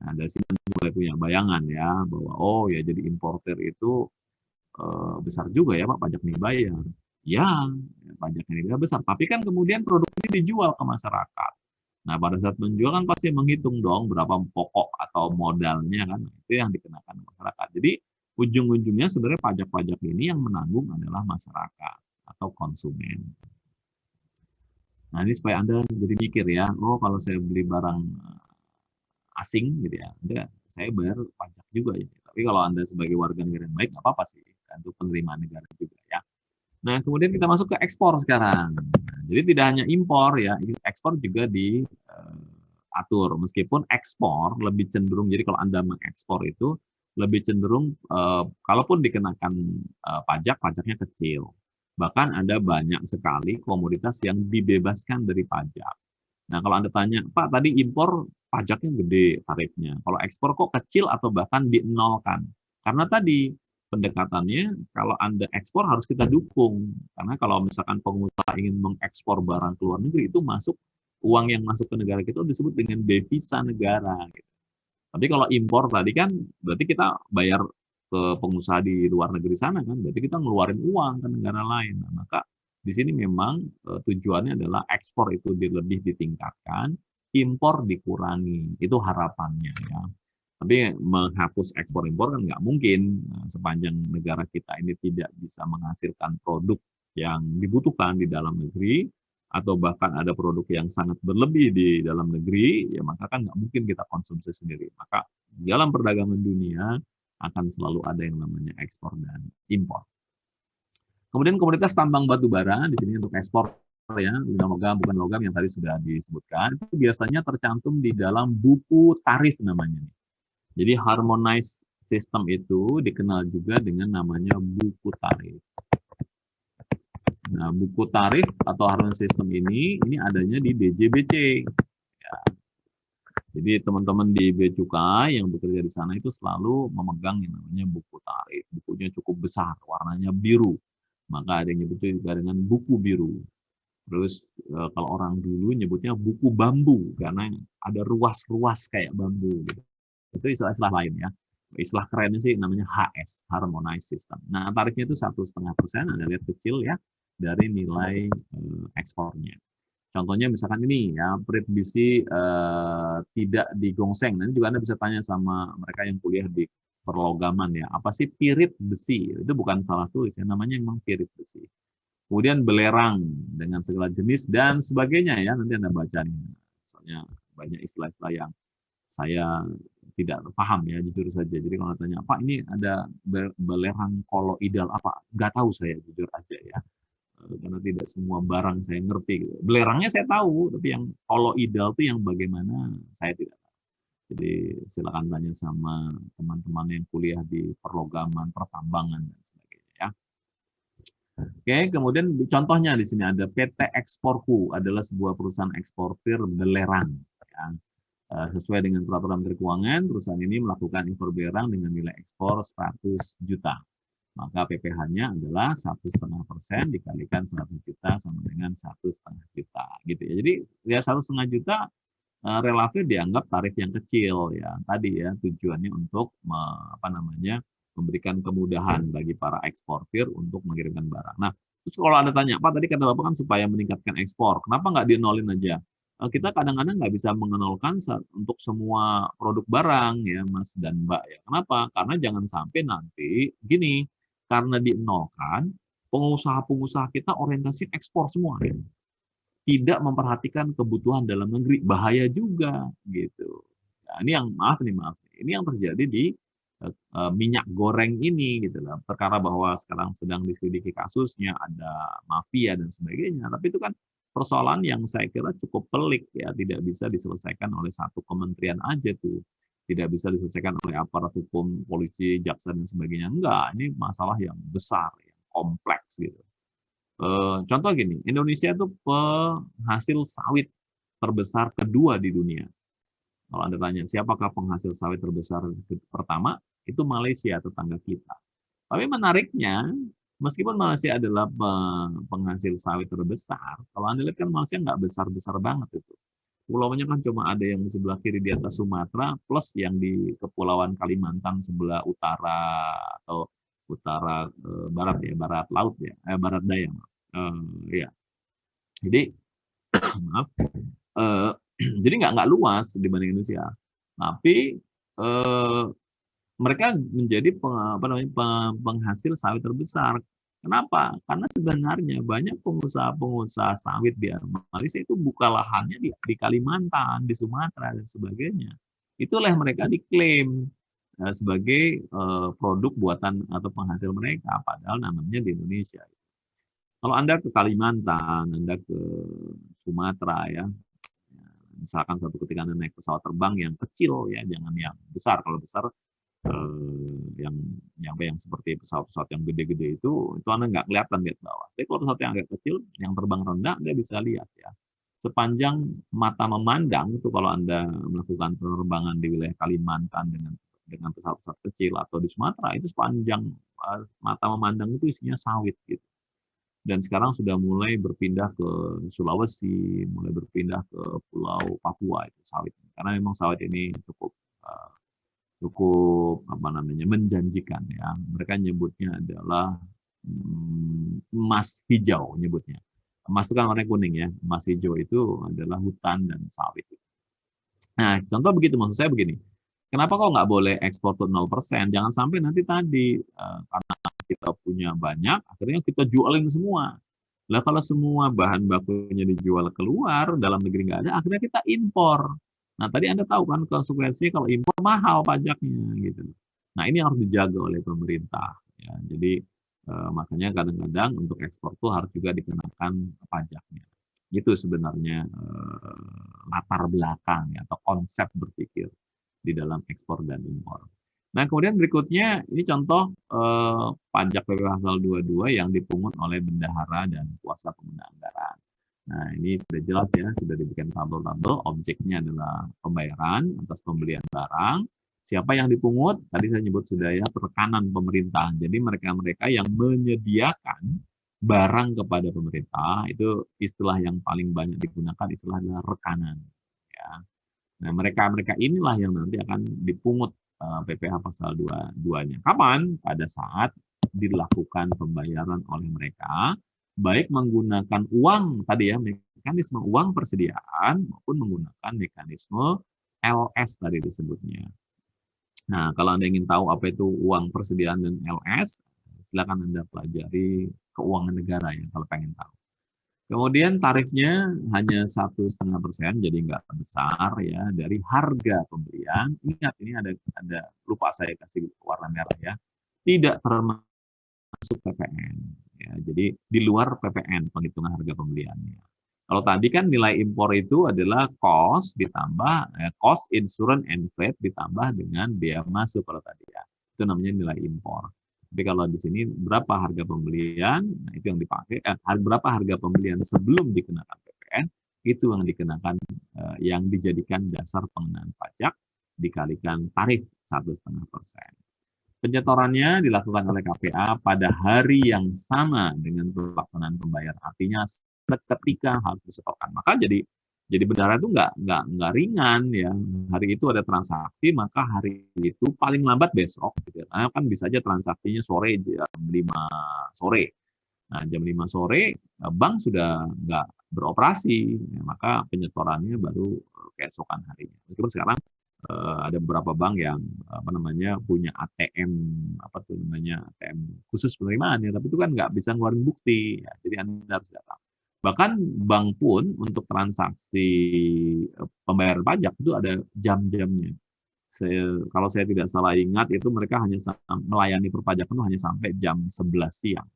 Nah, dari sini mulai punya bayangan ya, bahwa oh ya jadi importer itu besar juga ya Pak pajaknya dibayar. Ya, pajaknya dibayar besar. Tapi kan kemudian produk ini dijual ke masyarakat. Nah, pada saat menjual kan pasti menghitung dong berapa pokok atau modalnya kan. Itu yang dikenakan masyarakat. Jadi ujung-ujungnya sebenarnya pajak-pajak ini yang menanggung adalah masyarakat atau konsumen. Nah, ini supaya Anda jadi mikir ya, oh kalau saya beli barang asing gitu ya, saya bayar pajak juga ya. Tapi kalau Anda sebagai warga negara yang baik, nggak apa-apa sih. Itu penerimaan negara juga ya. Nah, kemudian kita masuk ke ekspor sekarang. Nah, jadi tidak hanya impor ya, ekspor juga diatur. Meskipun ekspor lebih cenderung, jadi kalau Anda mengekspor itu lebih cenderung, kalaupun dikenakan pajak, pajaknya kecil. Bahkan ada banyak sekali komoditas yang dibebaskan dari pajak. Nah, kalau Anda tanya, Pak, tadi impor pajaknya gede tarifnya. Kalau ekspor kok kecil atau bahkan dinolkan? Karena tadi pendekatannya, kalau Anda ekspor harus kita dukung. Karena kalau misalkan pengusaha ingin mengekspor barang ke luar negeri, itu masuk uang yang masuk ke negara kita disebut dengan devisa negara. Gitu. Tapi kalau impor tadi kan berarti kita bayar ke pengusaha di luar negeri sana kan, berarti kita ngeluarin uang ke negara lain. Nah, maka di sini memang tujuannya adalah ekspor itu lebih ditingkatkan, impor dikurangi. Itu harapannya ya. Tapi menghapus ekspor impor kan nggak mungkin sepanjang negara kita ini tidak bisa menghasilkan produk yang dibutuhkan di dalam negeri atau bahkan ada produk yang sangat berlebih di dalam negeri, ya maka kan nggak mungkin kita konsumsi sendiri. Maka dalam perdagangan dunia akan selalu ada yang namanya ekspor dan impor. Kemudian komoditas tambang batu bara di sini untuk ekspor ya, logam bukan logam yang tadi sudah disebutkan, itu biasanya tercantum di dalam buku tarif namanya. Jadi harmonized system itu dikenal juga dengan namanya buku tarif. Nah, buku tarif atau harmonized system ini adanya di DJBC. Ya. Jadi teman-teman di Bea Cukai yang bekerja di sana itu selalu memegang yang namanya buku tarif. Bukunya cukup besar, warnanya biru. Maka ada yang nyebutnya juga dengan buku biru. Terus kalau orang dulu nyebutnya buku bambu karena ada ruas-ruas kayak bambu. Gitu. Itu istilah-istilah lain ya. Istilah kerennya sih namanya HS, Harmonized System. Nah, tarifnya itu 1,5%, Anda lihat kecil ya, dari nilai ekspornya. Contohnya misalkan ini ya, perit besi tidak digongseng. Nanti juga Anda bisa tanya sama mereka yang kuliah di perlogaman ya, apa sih pirit besi? Itu bukan salah tulis ya, namanya memang pirit besi. Kemudian belerang dengan segala jenis dan sebagainya ya, nanti Anda baca nih. Soalnya banyak istilah-istilah yang saya tidak paham ya, jujur saja. Jadi kalau tanya, Pak ini ada belerang koloidal apa? Nggak tahu saya, jujur aja ya. Karena tidak semua barang saya ngerti. Gitu. Belerangnya saya tahu, tapi yang koloidal itu yang bagaimana saya tidak tahu. Jadi silakan tanya sama teman-teman yang kuliah di perlogaman, pertambangan, dan sebagainya ya. Oke, kemudian contohnya di sini ada PT Eksporku adalah sebuah perusahaan eksportir belerang. Ya. Sesuai dengan peraturan Menteri Keuangan, perusahaan ini melakukan impor belerang dengan nilai ekspor 100 juta. Maka PPh-nya adalah 1,5% dikalikan 100 juta sama dengan 1,5 juta. Gitu ya. Jadi ya 1,5 juta relatif dianggap tarif yang kecil ya. Tadi ya tujuannya untuk memberikan kemudahan bagi para eksportir untuk mengirimkan barang. Nah, terus kalau Anda tanya, Pak tadi kata Bapak kan supaya meningkatkan ekspor, kenapa nggak dinolin aja? Kita kadang-kadang nggak bisa mengenolkan untuk semua produk barang ya Mas dan Mbak ya. Kenapa? Karena jangan sampai nanti gini, karena dinolkan, pengusaha-pengusaha kita orientasi ekspor semua ya. Tidak memperhatikan kebutuhan dalam negeri, bahaya juga gitu. Nah, ini yang maaf, ini yang terjadi di minyak goreng ini gitu loh. Perkara bahwa sekarang sedang diselidiki kasusnya, ada mafia dan sebagainya. Tapi itu kan persoalan yang saya kira cukup pelik ya, tidak bisa diselesaikan oleh satu kementerian aja tuh. Tidak bisa diselesaikan oleh aparat hukum, polisi, jaksa dan sebagainya. Enggak, ini masalah yang besar, yang kompleks gitu. Contoh gini, Indonesia itu penghasil sawit terbesar kedua di dunia. Kalau Anda tanya siapakah penghasil sawit terbesar pertama, itu Malaysia, tetangga kita. Tapi menariknya, meskipun Malaysia adalah penghasil sawit terbesar, kalau Anda lihat kan Malaysia nggak besar-besar banget itu. Pulaunya kan cuma ada yang di sebelah kiri di atas Sumatera, plus yang di Kepulauan Kalimantan sebelah utara atau utara barat ya, barat laut ya, barat daya. Ya. Jadi maaf, eh, jadi nggak luas dibanding Indonesia. Tapi mereka menjadi penghasil sawit terbesar. Kenapa? Karena sebenarnya banyak pengusaha-pengusaha sawit di Malaysia itu buka lahannya di Kalimantan, di Sumatera, dan sebagainya. Itulah yang mereka diklaim sebagai produk buatan atau penghasil mereka, padahal namanya di Indonesia. Kalau Anda ke Kalimantan, Anda ke Sumatera, ya, misalkan suatu ketika Anda naik pesawat terbang yang kecil, ya, jangan yang besar. Kalau besar yang seperti pesawat-pesawat yang gede-gede itu Anda nggak kelihatan di bawah. Tapi kalau pesawat yang agak kecil, yang terbang rendah, Anda bisa lihat ya. Sepanjang mata memandang itu kalau Anda melakukan penerbangan di wilayah Kalimantan dengan pesawat-pesawat kecil atau di Sumatera, itu sepanjang mata memandang itu isinya sawit gitu. Dan sekarang sudah mulai berpindah ke Sulawesi, mulai berpindah ke Pulau Papua itu sawit. Karena memang sawit ini cukup menjanjikan ya. Mereka nyebutnya adalah emas hijau nyebutnya. Emas itu kan warna kuning ya. Emas hijau itu adalah hutan dan sawit. Nah, contoh begitu, maksud saya begini. Kenapa kok nggak boleh ekspor tuh 0%? Jangan sampai nanti tadi karena kita punya banyak, akhirnya kita jualin semua. Lah kalau semua bahan bakunya dijual keluar, dalam negeri nggak ada, akhirnya kita impor. Nah, tadi Anda tahu kan konsekuensinya kalau impor mahal pajaknya gitu. Nah, ini harus dijaga oleh pemerintah ya. Jadi makanya kadang-kadang untuk ekspor tuh harus juga dikenakan pajaknya. Itu sebenarnya latar belakang ya, atau konsep berpikir di dalam ekspor dan impor. Nah, kemudian berikutnya ini contoh pajak PPh pasal 22 yang dipungut oleh bendahara dan kuasa pengguna anggaran. Nah, ini sudah jelas ya, sudah dibikin tabel-tabel, objeknya adalah pembayaran atas pembelian barang. Siapa yang dipungut? Tadi saya nyebut sudah ya, rekanan pemerintah. Jadi mereka-mereka yang menyediakan barang kepada pemerintah, itu istilah yang paling banyak digunakan istilah adalah rekanan. Ya. Nah, mereka-mereka inilah yang nanti akan dipungut PPh pasal 22-nya. Kapan? Pada saat dilakukan pembayaran oleh mereka, baik menggunakan uang tadi ya, mekanisme uang persediaan maupun menggunakan mekanisme LS tadi disebutnya. Nah, kalau Anda ingin tahu apa itu uang persediaan dan LS, silakan Anda pelajari keuangan negara ya kalau pengen tahu. Kemudian tarifnya hanya 1,5%, jadi nggak besar ya, dari harga pembelian. Ingat ini ada lupa saya kasih warna merah ya, tidak termasuk PPN. Ya, jadi di luar PPN penghitungan harga pembeliannya. Kalau tadi kan nilai impor itu adalah cost ditambah cost insurance and freight ditambah dengan biaya masuk kalau tadi ya, itu namanya nilai impor. Tapi kalau di sini berapa harga pembelian, nah itu yang dipakai. Berapa harga pembelian sebelum dikenakan PPN, itu yang dikenakan, yang dijadikan dasar pengenaan pajak dikalikan tarif 1,5%. Penyetorannya dilakukan oleh KPA pada hari yang sama dengan pelaksanaan pembayaran. Artinya seketika harus disetorkan. Maka jadi bendahara itu nggak ringan ya. Hari itu ada transaksi, maka hari itu paling lambat besok. Gitu. Karena kan bisa aja transaksinya sore jam 5 sore. Nah, jam 5 sore bank sudah nggak beroperasi, ya, maka penyetorannya baru keesokan harinya. Meskipun sekarang ada beberapa bank yang punya ATM ATM khusus penerimaan ya, tapi itu kan nggak bisa ngeluarin bukti. Ya, jadi Anda harus datang. Bahkan bank pun untuk transaksi pembayaran pajak itu ada jam-jamnya. Kalau saya tidak salah ingat itu mereka hanya melayani perpajakan itu hanya sampai jam 11 siang.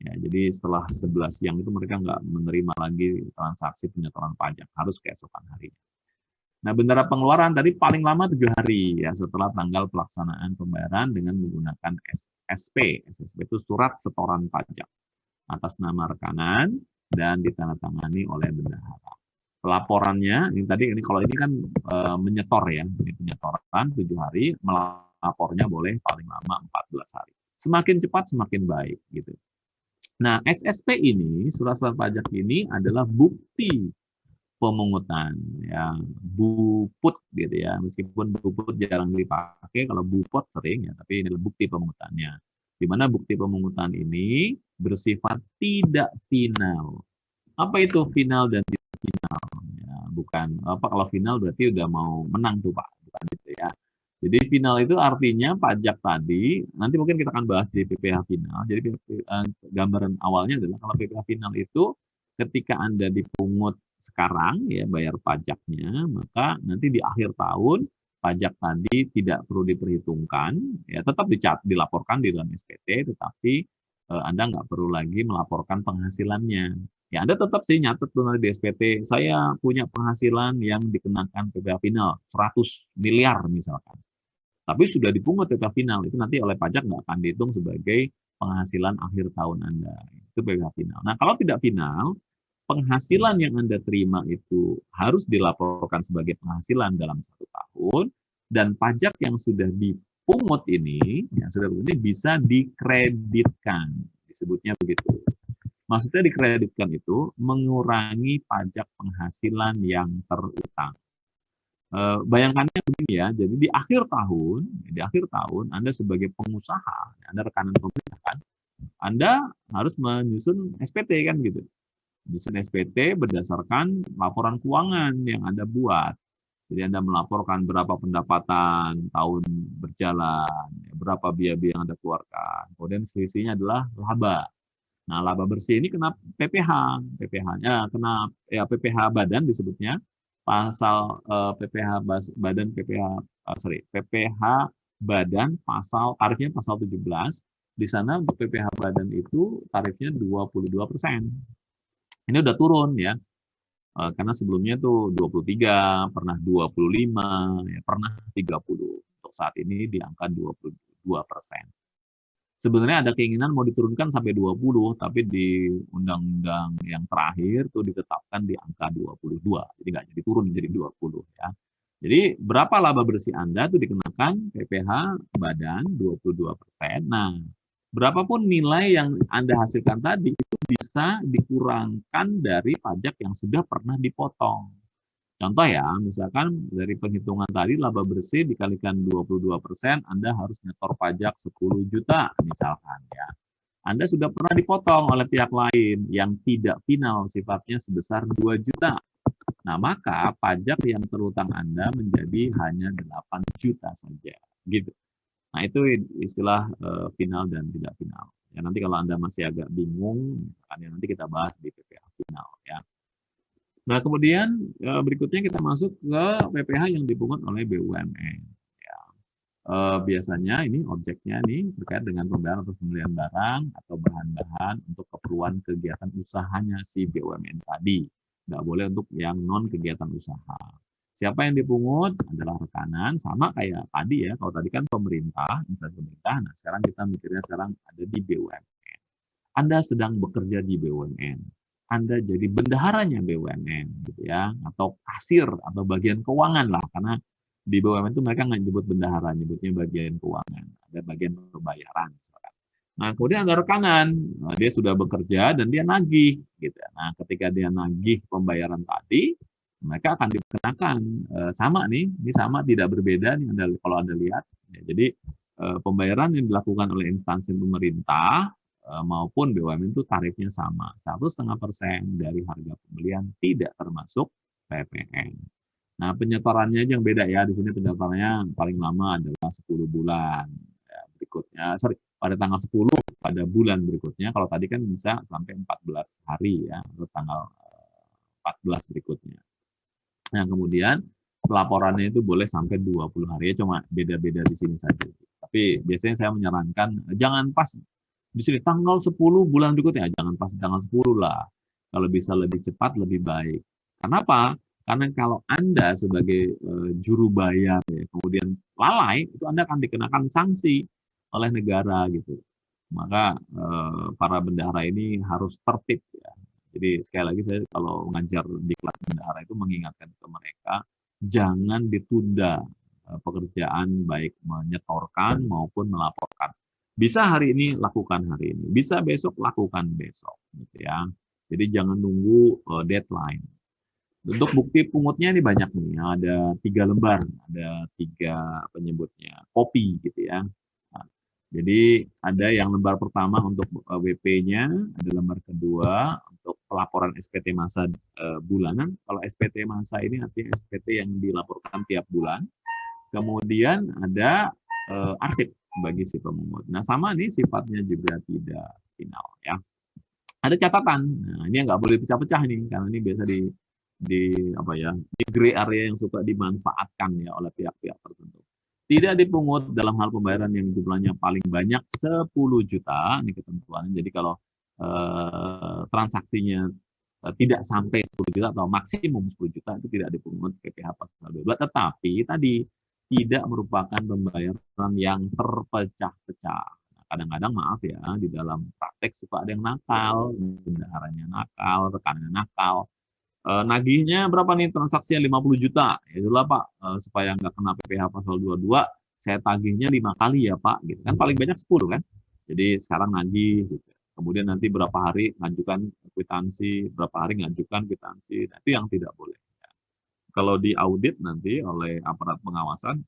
Ya, jadi setelah 11 siang itu mereka nggak menerima lagi transaksi penyetoran pajak, harus keesokan harinya. Nah, bendera pengeluaran tadi paling lama 7 hari ya setelah tanggal pelaksanaan pembayaran dengan menggunakan SSP. SSP itu surat setoran pajak atas nama rekanan dan ditandatangani oleh bendahara. Pelaporannya ini kalau ini kan menyetor ya, ini penyetoran 7 hari, melapornya boleh paling lama 14 hari. Semakin cepat semakin baik gitu. Nah, SSP ini, surat-surat pajak ini adalah bukti pemungutan ya, buput gitu ya. Meskipun buput jarang dipakai, kalau bupot sering ya, tapi ini adalah bukti pemungutannya. Di mana bukti pemungutan ini bersifat tidak final. Apa itu final dan tidak final? Ya, bukan apa kalau final berarti udah mau menang tuh Pak, bukan itu ya. Jadi final itu artinya pajak tadi, nanti mungkin kita akan bahas di PPh final. Jadi gambaran awalnya adalah kalau PPh final itu ketika Anda dipungut sekarang ya bayar pajaknya, maka nanti di akhir tahun pajak tadi tidak perlu diperhitungkan, ya tetap dilaporkan di dalam SPT, tetapi Anda nggak perlu lagi melaporkan penghasilannya. Ya Anda tetap sih nyatet tuh nanti di SPT, saya punya penghasilan yang dikenakan PPh final 100 miliar misalkan. Tapi sudah dipungut PPh final, itu nanti oleh pajak nggak akan dihitung sebagai penghasilan akhir tahun Anda. Itu PPh final. Nah, kalau tidak final, penghasilan yang Anda terima itu harus dilaporkan sebagai penghasilan dalam 1 tahun, dan pajak yang sudah dipungut ini, bisa dikreditkan. Disebutnya begitu. Maksudnya dikreditkan itu mengurangi pajak penghasilan yang terutang. Bayangkannya begini ya, jadi di akhir tahun Anda sebagai pengusaha, Anda rekanan pemerintah kan, Anda harus menyusun SPT kan gitu. Menyusun SPT berdasarkan laporan keuangan yang Anda buat. Jadi Anda melaporkan berapa pendapatan tahun berjalan, berapa biaya yang Anda keluarkan. Kemudian selisihnya adalah laba. Nah, laba bersih ini kena PPh, PPh-nya kena ya PPh badan disebutnya, pasal PPh badan PPh badan pasal tarifnya pasal 17. Di sana untuk PPh badan itu tarifnya 22%. Ini udah turun ya. Karena sebelumnya tuh 23, pernah 25, ya, pernah 30. Untuk saat ini di angka 22%. Sebenarnya ada keinginan mau diturunkan sampai 20, tapi di undang-undang yang terakhir tuh ditetapkan di angka 22. Jadi nggak jadi turun jadi 20 ya. Jadi berapa laba bersih Anda tuh dikenakan PPh badan 22%. Nah, berapapun nilai yang Anda hasilkan tadi itu bisa dikurangkan dari pajak yang sudah pernah dipotong. Contoh ya, misalkan dari penghitungan tadi laba bersih dikalikan 22%, Anda harus nyetor pajak 10 juta misalkan ya. Anda sudah pernah dipotong oleh pihak lain yang tidak final sifatnya sebesar 2 juta. Nah, maka pajak yang terutang Anda menjadi hanya 8 juta saja. Gitu. Nah, itu istilah final dan tidak final. Ya, nanti kalau Anda masih agak bingung, nanti kita bahas di PPh final ya. Nah, kemudian berikutnya kita masuk ke PPh yang dipungut oleh BUMN. Ya. Biasanya ini objeknya nih terkait dengan pembayaran atas pembelian barang atau bahan-bahan untuk keperluan kegiatan usahanya si BUMN tadi. Nggak boleh untuk yang non kegiatan usaha. Siapa yang dipungut adalah rekanan, sama kayak tadi ya. Kalau tadi kan pemerintah, instansi pemerintah. Nah, sekarang kita mikirnya sekarang ada di BUMN. Anda sedang bekerja di BUMN. Anda jadi bendaharanya BUMN gitu ya, atau kasir atau bagian keuangan lah, karena di BUMN itu mereka nggak nyebut bendahara, nyebutnya bagian keuangan, ada bagian pembayaran misalkan. Nah, kemudian ada rekanan, nah, dia sudah bekerja dan dia nagih gitu. Nah, ketika dia nagih pembayaran tadi, mereka akan dikenakan sama nih, ini sama tidak berbeda nih kalau Anda lihat. Ya, jadi pembayaran yang dilakukan oleh instansi pemerintah maupun BUMN itu tarifnya sama, 1,5% dari harga pembelian tidak termasuk PPN. Nah, penyetorannya aja yang beda ya. Di sini penyetorannya paling lama adalah 10 bulan. Ya, berikutnya, pada tanggal 10 pada bulan berikutnya. Kalau tadi kan bisa sampai 14 hari ya, atau tanggal 14 berikutnya. Nah, kemudian pelaporannya itu boleh sampai 20 hari, cuma beda-beda di sini saja. Tapi biasanya saya menyarankan jangan pas Di sini tanggal 10 bulan berikutnya, jangan pas tanggal 10 lah. Kalau bisa lebih cepat, lebih baik. Kenapa? Karena kalau Anda sebagai juru bayar, ya, kemudian lalai, itu Anda akan dikenakan sanksi oleh negara gitu. Maka para bendahara ini harus tertib ya. Jadi sekali lagi saya kalau mengajar di kelas bendahara itu mengingatkan ke mereka, jangan ditunda pekerjaan baik menyetorkan maupun melaporkan. Bisa hari ini lakukan hari ini, bisa besok lakukan besok, gitu ya. Jadi jangan nunggu deadline. Untuk bukti pungutnya ini banyak nih, ada 3 lembar, ada 3 penyebutnya kopi gitu ya. Nah, jadi ada yang lembar pertama untuk WP-nya, ada lembar kedua untuk pelaporan SPT masa bulanan. Kalau SPT masa ini artinya SPT yang dilaporkan tiap bulan. Kemudian ada arsip bagi si pemungut. Nah, sama nih sifatnya juga tidak final ya. Ada catatan. Nah, ini nggak boleh pecah-pecah nih karena ini biasa di apa ya, di gray area yang suka dimanfaatkan ya oleh pihak-pihak tertentu. Tidak dipungut dalam hal pembayaran yang jumlahnya paling banyak 10 juta, ini ketentuannya. Jadi kalau transaksinya tidak sampai 10 juta atau maksimum 10 juta itu tidak dipungut PPh pasal 22, tetapi tadi tidak merupakan pembayaran yang terpecah-pecah. Nah, kadang-kadang maaf ya, di dalam praktek suka ada yang nakal, bendaharanya nakal, rekannya nakal. Nagihnya berapa nih transaksinya 50 juta? Ya itulah Pak, supaya nggak kena PPh pasal 22, saya tagihnya 5 kali ya Pak. Gitu kan paling banyak 10 kan. Jadi sekarang nagih, gitu. Kemudian nanti berapa hari ngajukan kwitansi, berapa hari ngajukan kwitansi. Nah, itu yang tidak boleh. Kalau diaudit nanti oleh aparat pengawasan,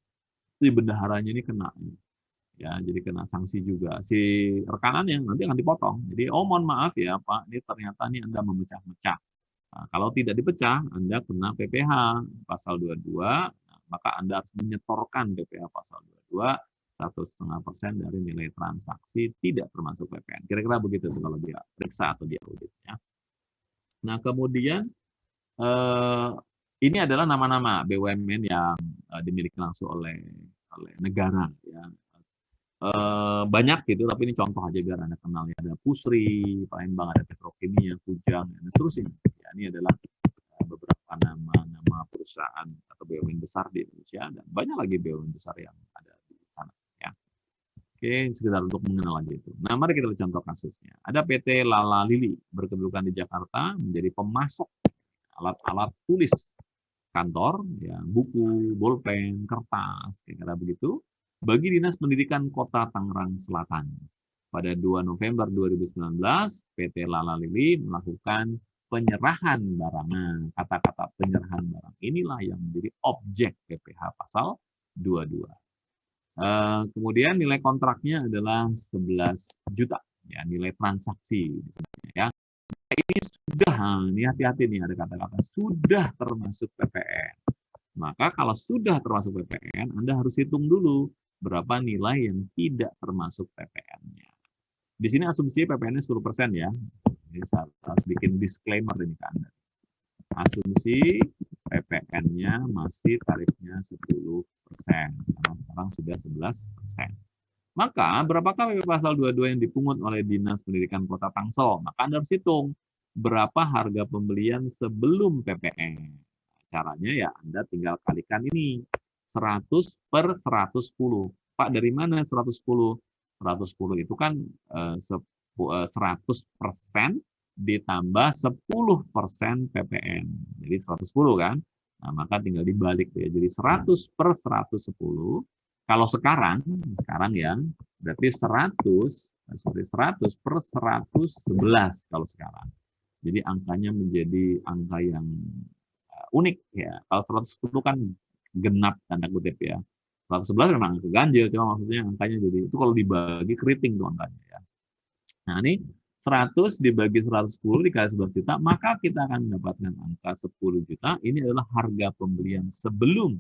si bendaharanya ini kena. Ya, jadi kena sanksi juga. Si rekanan yang nanti akan dipotong. Jadi, oh mohon maaf ya Pak, ini ternyata ini Anda memecah-mecah. Nah, kalau tidak dipecah, Anda kena PPh pasal 22, nah, maka Anda harus menyetorkan PPh pasal 22, 1,5% dari nilai transaksi tidak termasuk PPN. Kira-kira begitu tuh kalau dia periksa atau dia audit. Ya. Nah, kemudian eh, ini adalah nama-nama BUMN yang dimiliki langsung oleh negara. Ya. Banyak gitu, tapi ini contoh aja biar Anda kenal. Ya. Ada Pusri, Palembang, ada Petrokimia, Kujang, dan seterusnya. Ya, ini adalah beberapa nama-nama perusahaan atau BUMN besar di Indonesia dan banyak lagi BUMN besar yang ada di sana ya. Oke, sekedar untuk mengenal aja itu. Nah, mari kita lihat contoh kasusnya. Ada PT Lala Lili berkedudukan di Jakarta menjadi pemasok alat-alat tulis kantor, ya, buku, bolpen, kertas, kira-kira begitu, bagi Dinas Pendidikan Kota Tangerang Selatan. Pada 2 November 2019, PT Lala Lili melakukan penyerahan barang. Nah, kata-kata penyerahan barang inilah yang menjadi objek PPh pasal 22. Kemudian nilai kontraknya adalah 11 juta, ya, nilai transaksi ya. Ini sudah, ini hati-hati nih ada kata-kata sudah termasuk PPN. Maka kalau sudah termasuk PPN, Anda harus hitung dulu berapa nilai yang tidak termasuk PPN-nya. Di sini asumsi PPN-nya 10% ya. Jadi saya harus bikin disclaimer ini ke Anda. Asumsi PPN-nya masih tarifnya 10%. Karena sekarang sudah 11%. Maka berapakah PP pasal 22 yang dipungut oleh Dinas Pendidikan Kota Tangsel? Maka Anda harus hitung berapa harga pembelian sebelum PPN. Caranya ya Anda tinggal kalikan ini 100 per 110. Pak, dari mana 110? 110 itu kan 100% ditambah 10% PPN. Jadi 110 kan? Nah, maka tinggal dibalik ya. Jadi 100 per 110. Kalau sekarang ya, berarti 100 per 111 kalau sekarang. Jadi angkanya menjadi angka yang unik ya. Kalau 110 kan genap tanda kutip ya. 111 memang angka ganjil, cuma maksudnya angkanya jadi itu kalau dibagi keriting tuh angkanya ya. Nah, ini 100 dibagi 110 dikali 11 juta, maka kita akan mendapatkan angka 10 juta. Ini adalah harga pembelian sebelum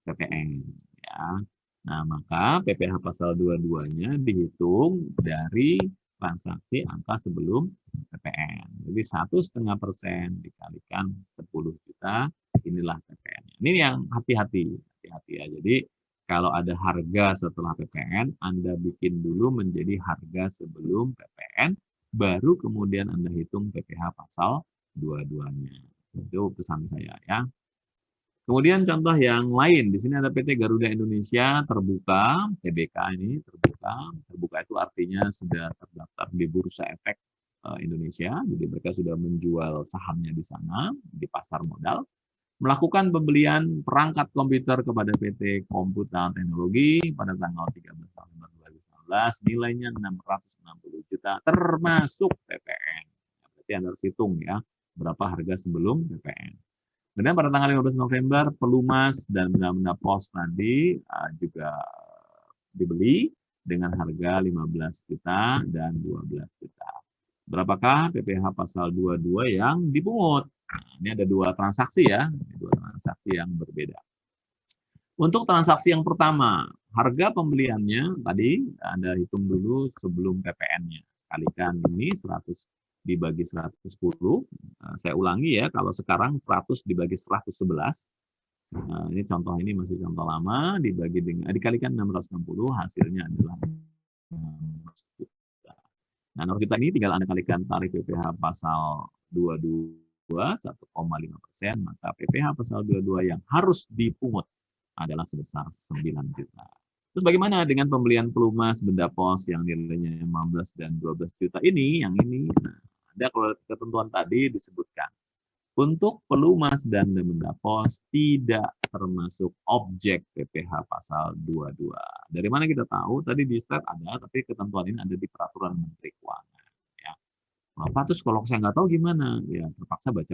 PPN ya. Nah, maka PPh pasal 22-nya dihitung dari transaksi angka sebelum PPN. Jadi 1,5% dikalikan 10 juta, inilah PPN-nya. Ini yang hati-hati ya. Jadi Kalau ada harga setelah PPN, Anda bikin dulu menjadi harga sebelum PPN, baru kemudian Anda hitung PPh pasal 22-nya. Itu pesan saya ya. Kemudian contoh yang lain, di sini ada PT Garuda Indonesia terbuka, TBK ini terbuka. Terbuka itu artinya sudah terdaftar di Bursa Efek Indonesia, jadi mereka sudah menjual sahamnya di sana, di pasar modal. Melakukan pembelian perangkat komputer kepada PT Komputa Teknologi pada tanggal 13 November 2019, nilainya 660 juta, termasuk PPN. Berarti Anda harus hitung ya, berapa harga sebelum PPN. Kemudian pada tanggal 15 November, pelumas dan benda-benda pos tadi juga dibeli dengan harga 15 juta dan 12 juta. Berapakah PPh pasal 22 yang dipungut? Nah, ini ada dua transaksi ya, dua transaksi yang berbeda. Untuk transaksi yang pertama, harga pembeliannya tadi Anda hitung dulu sebelum PPN-nya. Kalikan ini 100 dibagi 110. Saya ulangi ya, kalau sekarang 100 dibagi 111. Nah, ini contoh ini masih contoh lama, dikalikan 660, hasilnya adalah 600 juta. Nah, 600 juta ini tinggal Anda kalikan tarif PPh pasal 22, 1,5%, maka PPh pasal 22 yang harus dipungut adalah sebesar 9 juta. Terus bagaimana dengan pembelian pelumas benda pos yang nilainya 15 dan 12 juta ini, yang ini? Nah, ada ketentuan tadi disebutkan. Untuk pelumas dan benda pos tidak termasuk objek PPh pasal 22. Dari mana kita tahu? Tadi di slide ada, tapi ketentuan ini ada di Peraturan Menteri Keuangan. Ya. Apa terus kalau saya nggak tahu gimana? Ya terpaksa baca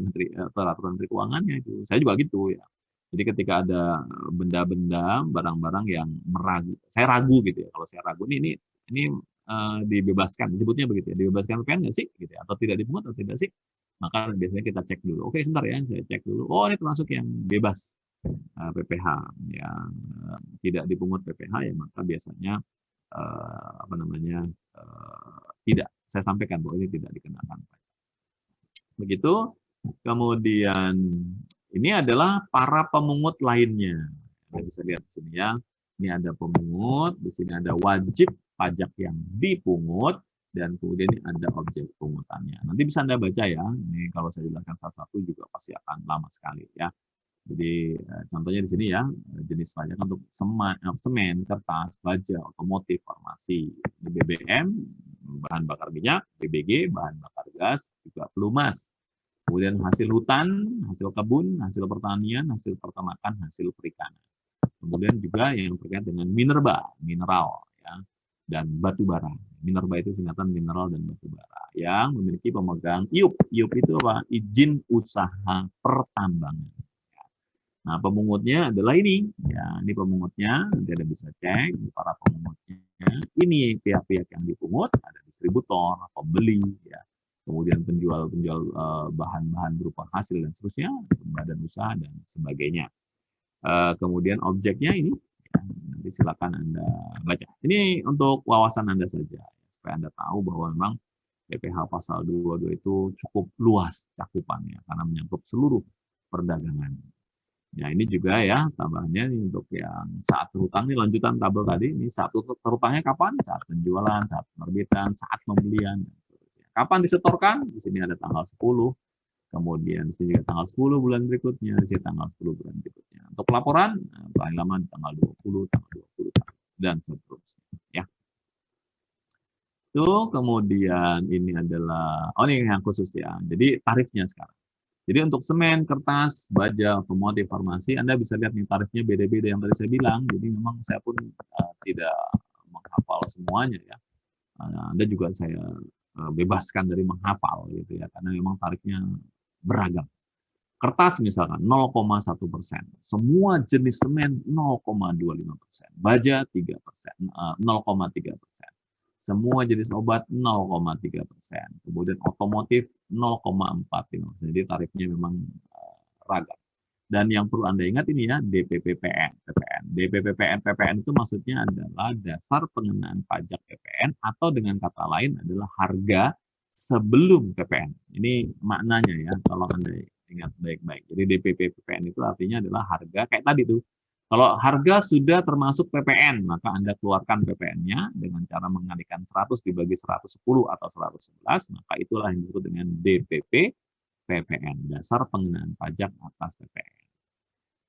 Peraturan Menteri Keuangannya itu. Saya juga gitu ya. Jadi ketika ada benda-benda, barang-barang yang saya ragu gitu ya. Kalau saya ragu ini dibebaskan, disebutnya begitu ya, dibebaskan PPN nggak sih, gitu ya, atau tidak dipungut atau tidak sih? Maka biasanya kita cek dulu. Oke, sebentar ya, saya cek dulu. Oh, ini termasuk yang bebas PPh, yang tidak dipungut PPh ya, maka biasanya tidak. Saya sampaikan bahwa ini tidak dikenakan pajak. Begitu. Kemudian ini adalah para pemungut lainnya. Anda bisa lihat di sini ya. Ini ada pemungut, di sini ada wajib pajak yang dipungut, dan kemudian ini ada objek pungutannya. Nanti bisa Anda baca ya. Ini kalau saya jelaskan satu-satu juga pasti akan lama sekali ya. Jadi contohnya di sini ya, jenis pajak untuk semen, kertas, baja, otomotif, farmasi, BBM, bahan bakar minyak, BBG, bahan bakar gas, juga pelumas. Kemudian hasil hutan, hasil kebun, hasil pertanian, hasil peternakan, hasil perikanan. Kemudian juga yang terkait dengan mineral ya, dan batu bara. Minerba itu singkatan mineral dan batu bara yang memiliki pemegang IUP. IUP itu apa? Izin usaha pertambangan. Nah, pemungutnya adalah ini. Ya, ini pemungutnya. Nanti Anda bisa cek para pemungutnya. Ini pihak-pihak yang dipungut, ada distributor, pembeli, ya. Kemudian penjual bahan-bahan berupa hasil dan seterusnya, badan usaha dan sebagainya. Kemudian objeknya ini, ya, nanti silakan Anda baca. Ini untuk wawasan Anda saja, supaya Anda tahu bahwa memang PPh pasal 22 itu cukup luas cakupannya, karena menyangkut seluruh perdagangan. Ya, ini juga ya tambahannya untuk yang saat terhutang, ini lanjutan tabel tadi. Ini saat terhutangnya kapan? Saat penjualan, saat penerbitan, saat pembelian, dan seterusnya. Kapan disetorkan? Di sini ada tanggal 10. Kemudian di sini tanggal 10 bulan berikutnya, di sini tanggal 10 bulan berikutnya. Untuk pelaporan, paling lama di tanggal 20, tanggal 20, dan seterusnya. Ya. Itu kemudian ini adalah, ini yang khusus ya. Jadi tarifnya sekarang. Jadi untuk semen, kertas, baja, otomotif, farmasi, Anda bisa lihat nih tarifnya beda-beda yang tadi saya bilang. Jadi memang saya pun tidak menghafal semuanya ya. Anda juga saya bebaskan dari menghafal gitu ya, karena memang tarifnya beragam. Kertas misalkan 0,1%, semua jenis semen 0,25%, baja 3%, 0,3%. Semua jenis obat 0,3%. Kemudian otomotif 0,45%. Jadi tarifnya memang ragam. Dan yang perlu Anda ingat ini ya, DPPPN. PPN itu maksudnya adalah dasar pengenaan pajak PPN, atau dengan kata lain adalah harga sebelum PPN. Ini maknanya ya, tolong Anda ingat baik-baik. Jadi DPPPN itu artinya adalah harga kayak tadi tuh, Kalau harga sudah termasuk PPN, maka Anda keluarkan PPN-nya dengan cara mengalihkan 100 dibagi 110 atau 111, maka itulah yang disebut dengan DPP PPN, dasar pengenaan pajak atas PPN.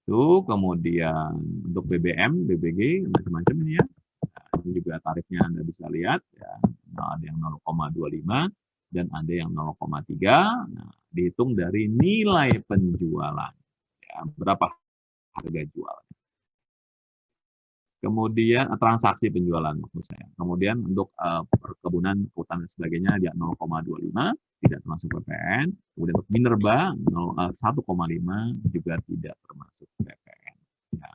Itu kemudian untuk BBM, BBG, macam-macam ini ya. Nah, ini juga tarifnya Anda bisa lihat, ya. Nah, ada yang 0,25 dan ada yang 0,3. Nah, dihitung dari nilai penjualan. Ya, berapa harga jual. Kemudian transaksi penjualan maksud saya. Kemudian untuk perkebunan, hutan dan sebagainya dia 0,25 tidak termasuk PPN. Kemudian untuk minerba 1,5 juga tidak termasuk PPN. Ya.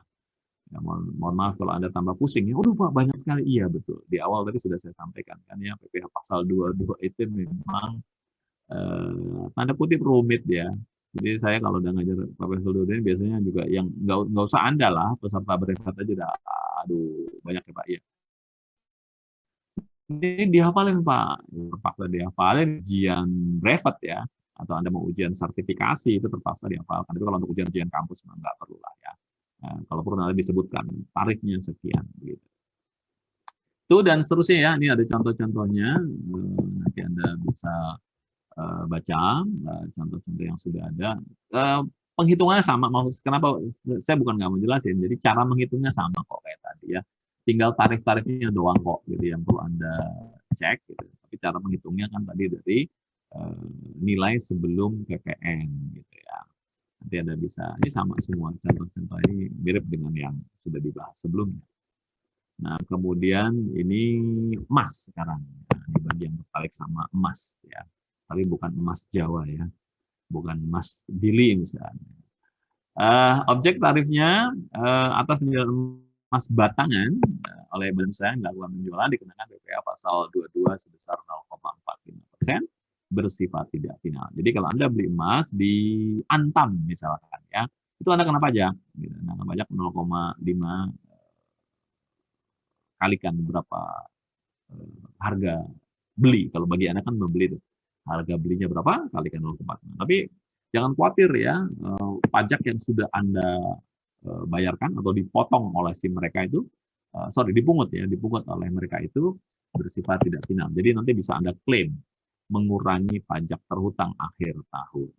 Ya, mohon maaf kalau Anda tambah pusing. Ya, udah Pak banyak sekali. Iya betul. Di awal tadi sudah saya sampaikan kan ya PPh pasal 22 itu memang tanda kutip rumit ya. Jadi saya kalau udah ngajar Profesor Dodi biasanya juga yang nggak usah Anda lah peserta berehat aja udah aduh banyak ya Pak ya. Ini dihafalin Pak, terpaksa dihafalin ujian brevet ya atau Anda mau ujian sertifikasi itu terpaksa dihafalkan. Itu kalau untuk ujian-ujian kampus nggak perlu lah ya. Nah, kalau perlu nanti disebutkan tarifnya sekian gitu. Itu dan seterusnya ya. Ini ada contoh-contohnya. Nanti Anda bisa baca contoh-contoh yang sudah ada. Penghitungannya sama. Kenapa saya bukan nggak mau jelasin. Jadi cara menghitungnya sama kok kayak tadi ya. Tinggal tarif-tarifnya doang kok gitu yang perlu Anda cek. Gitu. Tapi cara menghitungnya kan tadi dari nilai sebelum PPN gitu ya. Nanti Anda bisa, ini sama semua contoh-contoh ini mirip dengan yang sudah dibahas sebelumnya. Nah, kemudian ini emas sekarang. Nah, ini bagi yang tertarik sama emas ya. Tapi bukan emas Jawa ya. Bukan emas Bili misalnya. Objek tarifnya atas penjualan emas batangan oleh badan usaha yang melakukan penjualan dikenakan PPh pasal 22 sebesar 0,45% bersifat tidak final. Jadi kalau Anda beli emas di Antam misalkan ya, itu Anda kena pajak. Gitu. Nah, kena pajak 0,5 kalikan berapa harga beli. Kalau bagi Anda kan membeli itu. Harga belinya berapa kalikan 0,4. Tapi jangan khawatir ya, pajak yang sudah Anda bayarkan atau dipotong oleh si mereka itu, dipungut ya, dipungut oleh mereka itu bersifat tidak final. Jadi nanti bisa Anda klaim mengurangi pajak terhutang akhir tahun.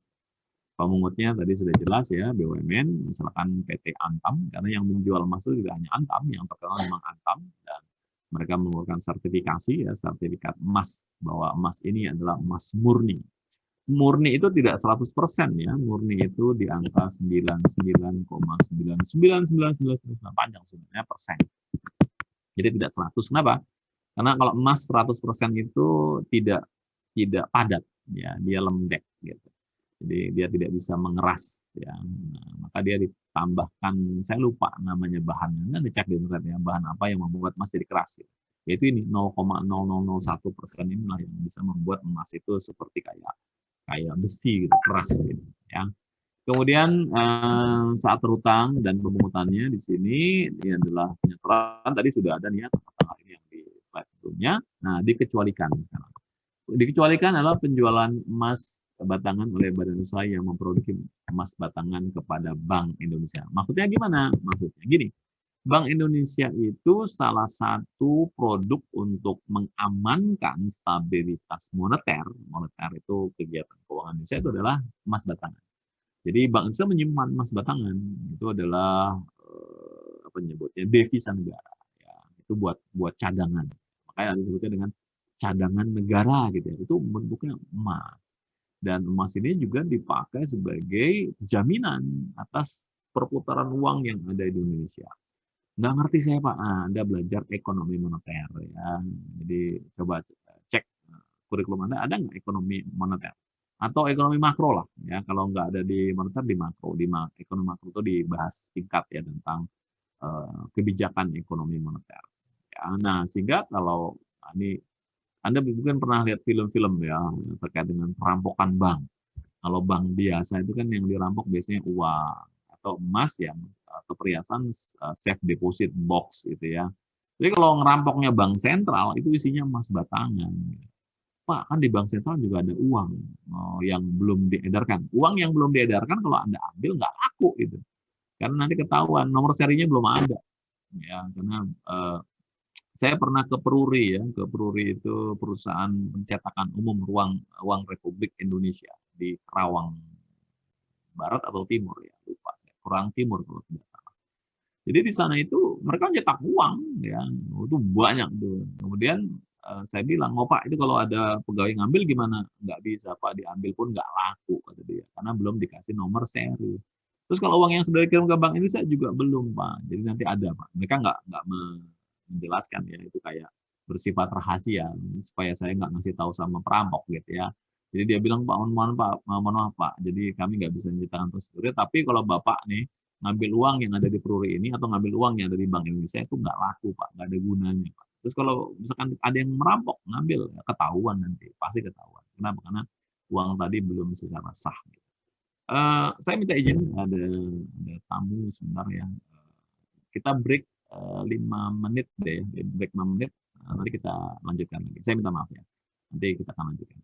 Pemungutnya tadi sudah jelas ya, BUMN, misalkan PT Antam, karena yang menjual emas itu tidak hanya Antam, yang terkenal memang Antam, dan mereka mengeluarkan sertifikasi ya, sertifikat emas, bahwa emas ini adalah emas murni. Murni itu tidak 100% ya, murni itu di angka 99,99999 panjang sebenarnya persen. Jadi tidak 100. Kenapa? Karena kalau emas 100% itu tidak padat ya, dia lembek gitu. Jadi dia tidak bisa mengeras ya. Nah, maka dia ditambahkan, saya lupa namanya bahannya, kan dicek di internet ya, bahan apa yang membuat emas jadi keras gitu. Yaitu ini 0,0001% inilah yang bisa membuat emas itu seperti kayak besi gitu, keras gitu ya. Kemudian saat terhutang dan pemungutannya di sini ini adalah penyetoraan tadi sudah ada nih ya, ini yang di slide sebelumnya. Nah, dikecualikan sekarang. Dikecualikan adalah penjualan emas batangan oleh badan usaha yang memproduksi emas batangan kepada Bank Indonesia. Maksudnya gimana? Maksudnya gini, Bank Indonesia itu salah satu produk untuk mengamankan stabilitas moneter. Moneter itu kegiatan keuangan Indonesia itu adalah emas batangan. Jadi Bank Indonesia menyimpan emas batangan itu adalah apa nyebutnya devisa negara. Ya, itu buat cadangan. Makanya disebutnya dengan cadangan negara gitu ya. Itu bentuknya emas. Dan emas ini juga dipakai sebagai jaminan atas perputaran uang yang ada di Indonesia. Nggak ngerti saya Pak, Anda belajar ekonomi moneter ya. Jadi coba cek kurikulum Anda ada nggak ekonomi moneter? Atau ekonomi makro lah ya. Kalau nggak ada di moneter di makro. Di ekonomi makro itu dibahas singkat ya tentang kebijakan ekonomi moneter. Ya, nah sehingga kalau ini anda mungkin pernah lihat film-film ya terkait dengan perampokan bank. Kalau bank biasa itu kan yang dirampok biasanya uang atau emas yang atau perhiasan safe deposit box gitu ya. Jadi kalau ngerampoknya bank sentral itu isinya emas batangan. Pak, kan di bank sentral juga ada uang yang belum diedarkan. Uang yang belum diedarkan kalau Anda ambil nggak laku gitu. karena nanti ketahuan nomor serinya belum ada, ya karena saya pernah ke Peruri ya, ke Peruri itu perusahaan pencetakan umum uang Republik Indonesia di Kerawang Barat atau Timur ya, lupa saya. Kurang Timur kalau tidak salah. Jadi di sana itu mereka nyetak uang ya, itu banyak tuh. Kemudian saya bilang, "Oh Pak, itu kalau ada pegawai ngambil gimana?" Nggak bisa Pak, diambil pun nggak laku kata dia, karena belum dikasih nomor seri. Terus kalau uang yang sudah dikirim ke Bank Indonesia juga belum Pak. Jadi nanti ada Pak. Mereka nggak menjelaskan ya, itu kayak bersifat rahasia supaya saya nggak ngasih tahu sama perampok gitu ya. Jadi dia bilang Pak, mohon Pak, mohon maaf Pak. Jadi kami nggak bisa menceritakan prosedurnya. Tapi kalau Bapak nih ngambil uang yang ada di Peruri ini atau ngambil uang yang ada di Bank Indonesia itu nggak laku Pak, nggak ada gunanya Pak. Terus kalau misalkan ada yang merampok ngambil, ya ketahuan nanti, pasti ketahuan. Kenapa? Karena uang tadi belum secara sah. Saya minta izin ada tamu sebentar ya. Kita break 5 menit deh, break 5 menit. Nanti kita lanjutkan lagi. Saya minta maaf ya. Nanti kita akan lanjutkan.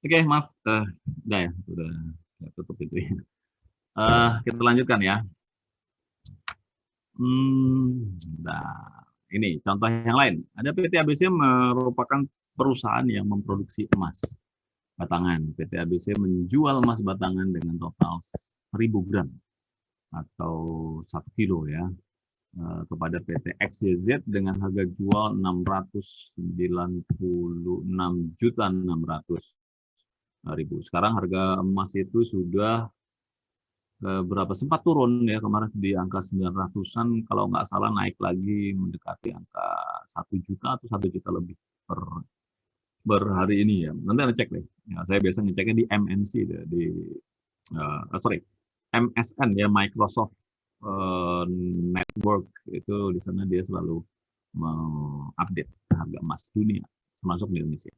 Oke, maaf, udah ya, udah saya tutup itu ya. Kita lanjutkan ya. Nah, ini contoh yang lain. Ada PT ABC merupakan perusahaan yang memproduksi emas batangan. PT ABC menjual emas batangan dengan total 1.000 gram atau 1 kilo ya, kepada PT XYZ dengan harga jual 696.600.000. Sekarang harga emas itu sudah berapa, sempat turun ya kemarin di angka 900-an, kalau nggak salah naik lagi mendekati angka 1 juta atau 1 juta lebih per hari ini ya. Nanti Anda cek deh. Ya, saya biasa ngeceknya di MNC deh, di sorry, MSN ya, Microsoft Network, itu di sana dia selalu mengupdate harga emas dunia termasuk di Indonesia.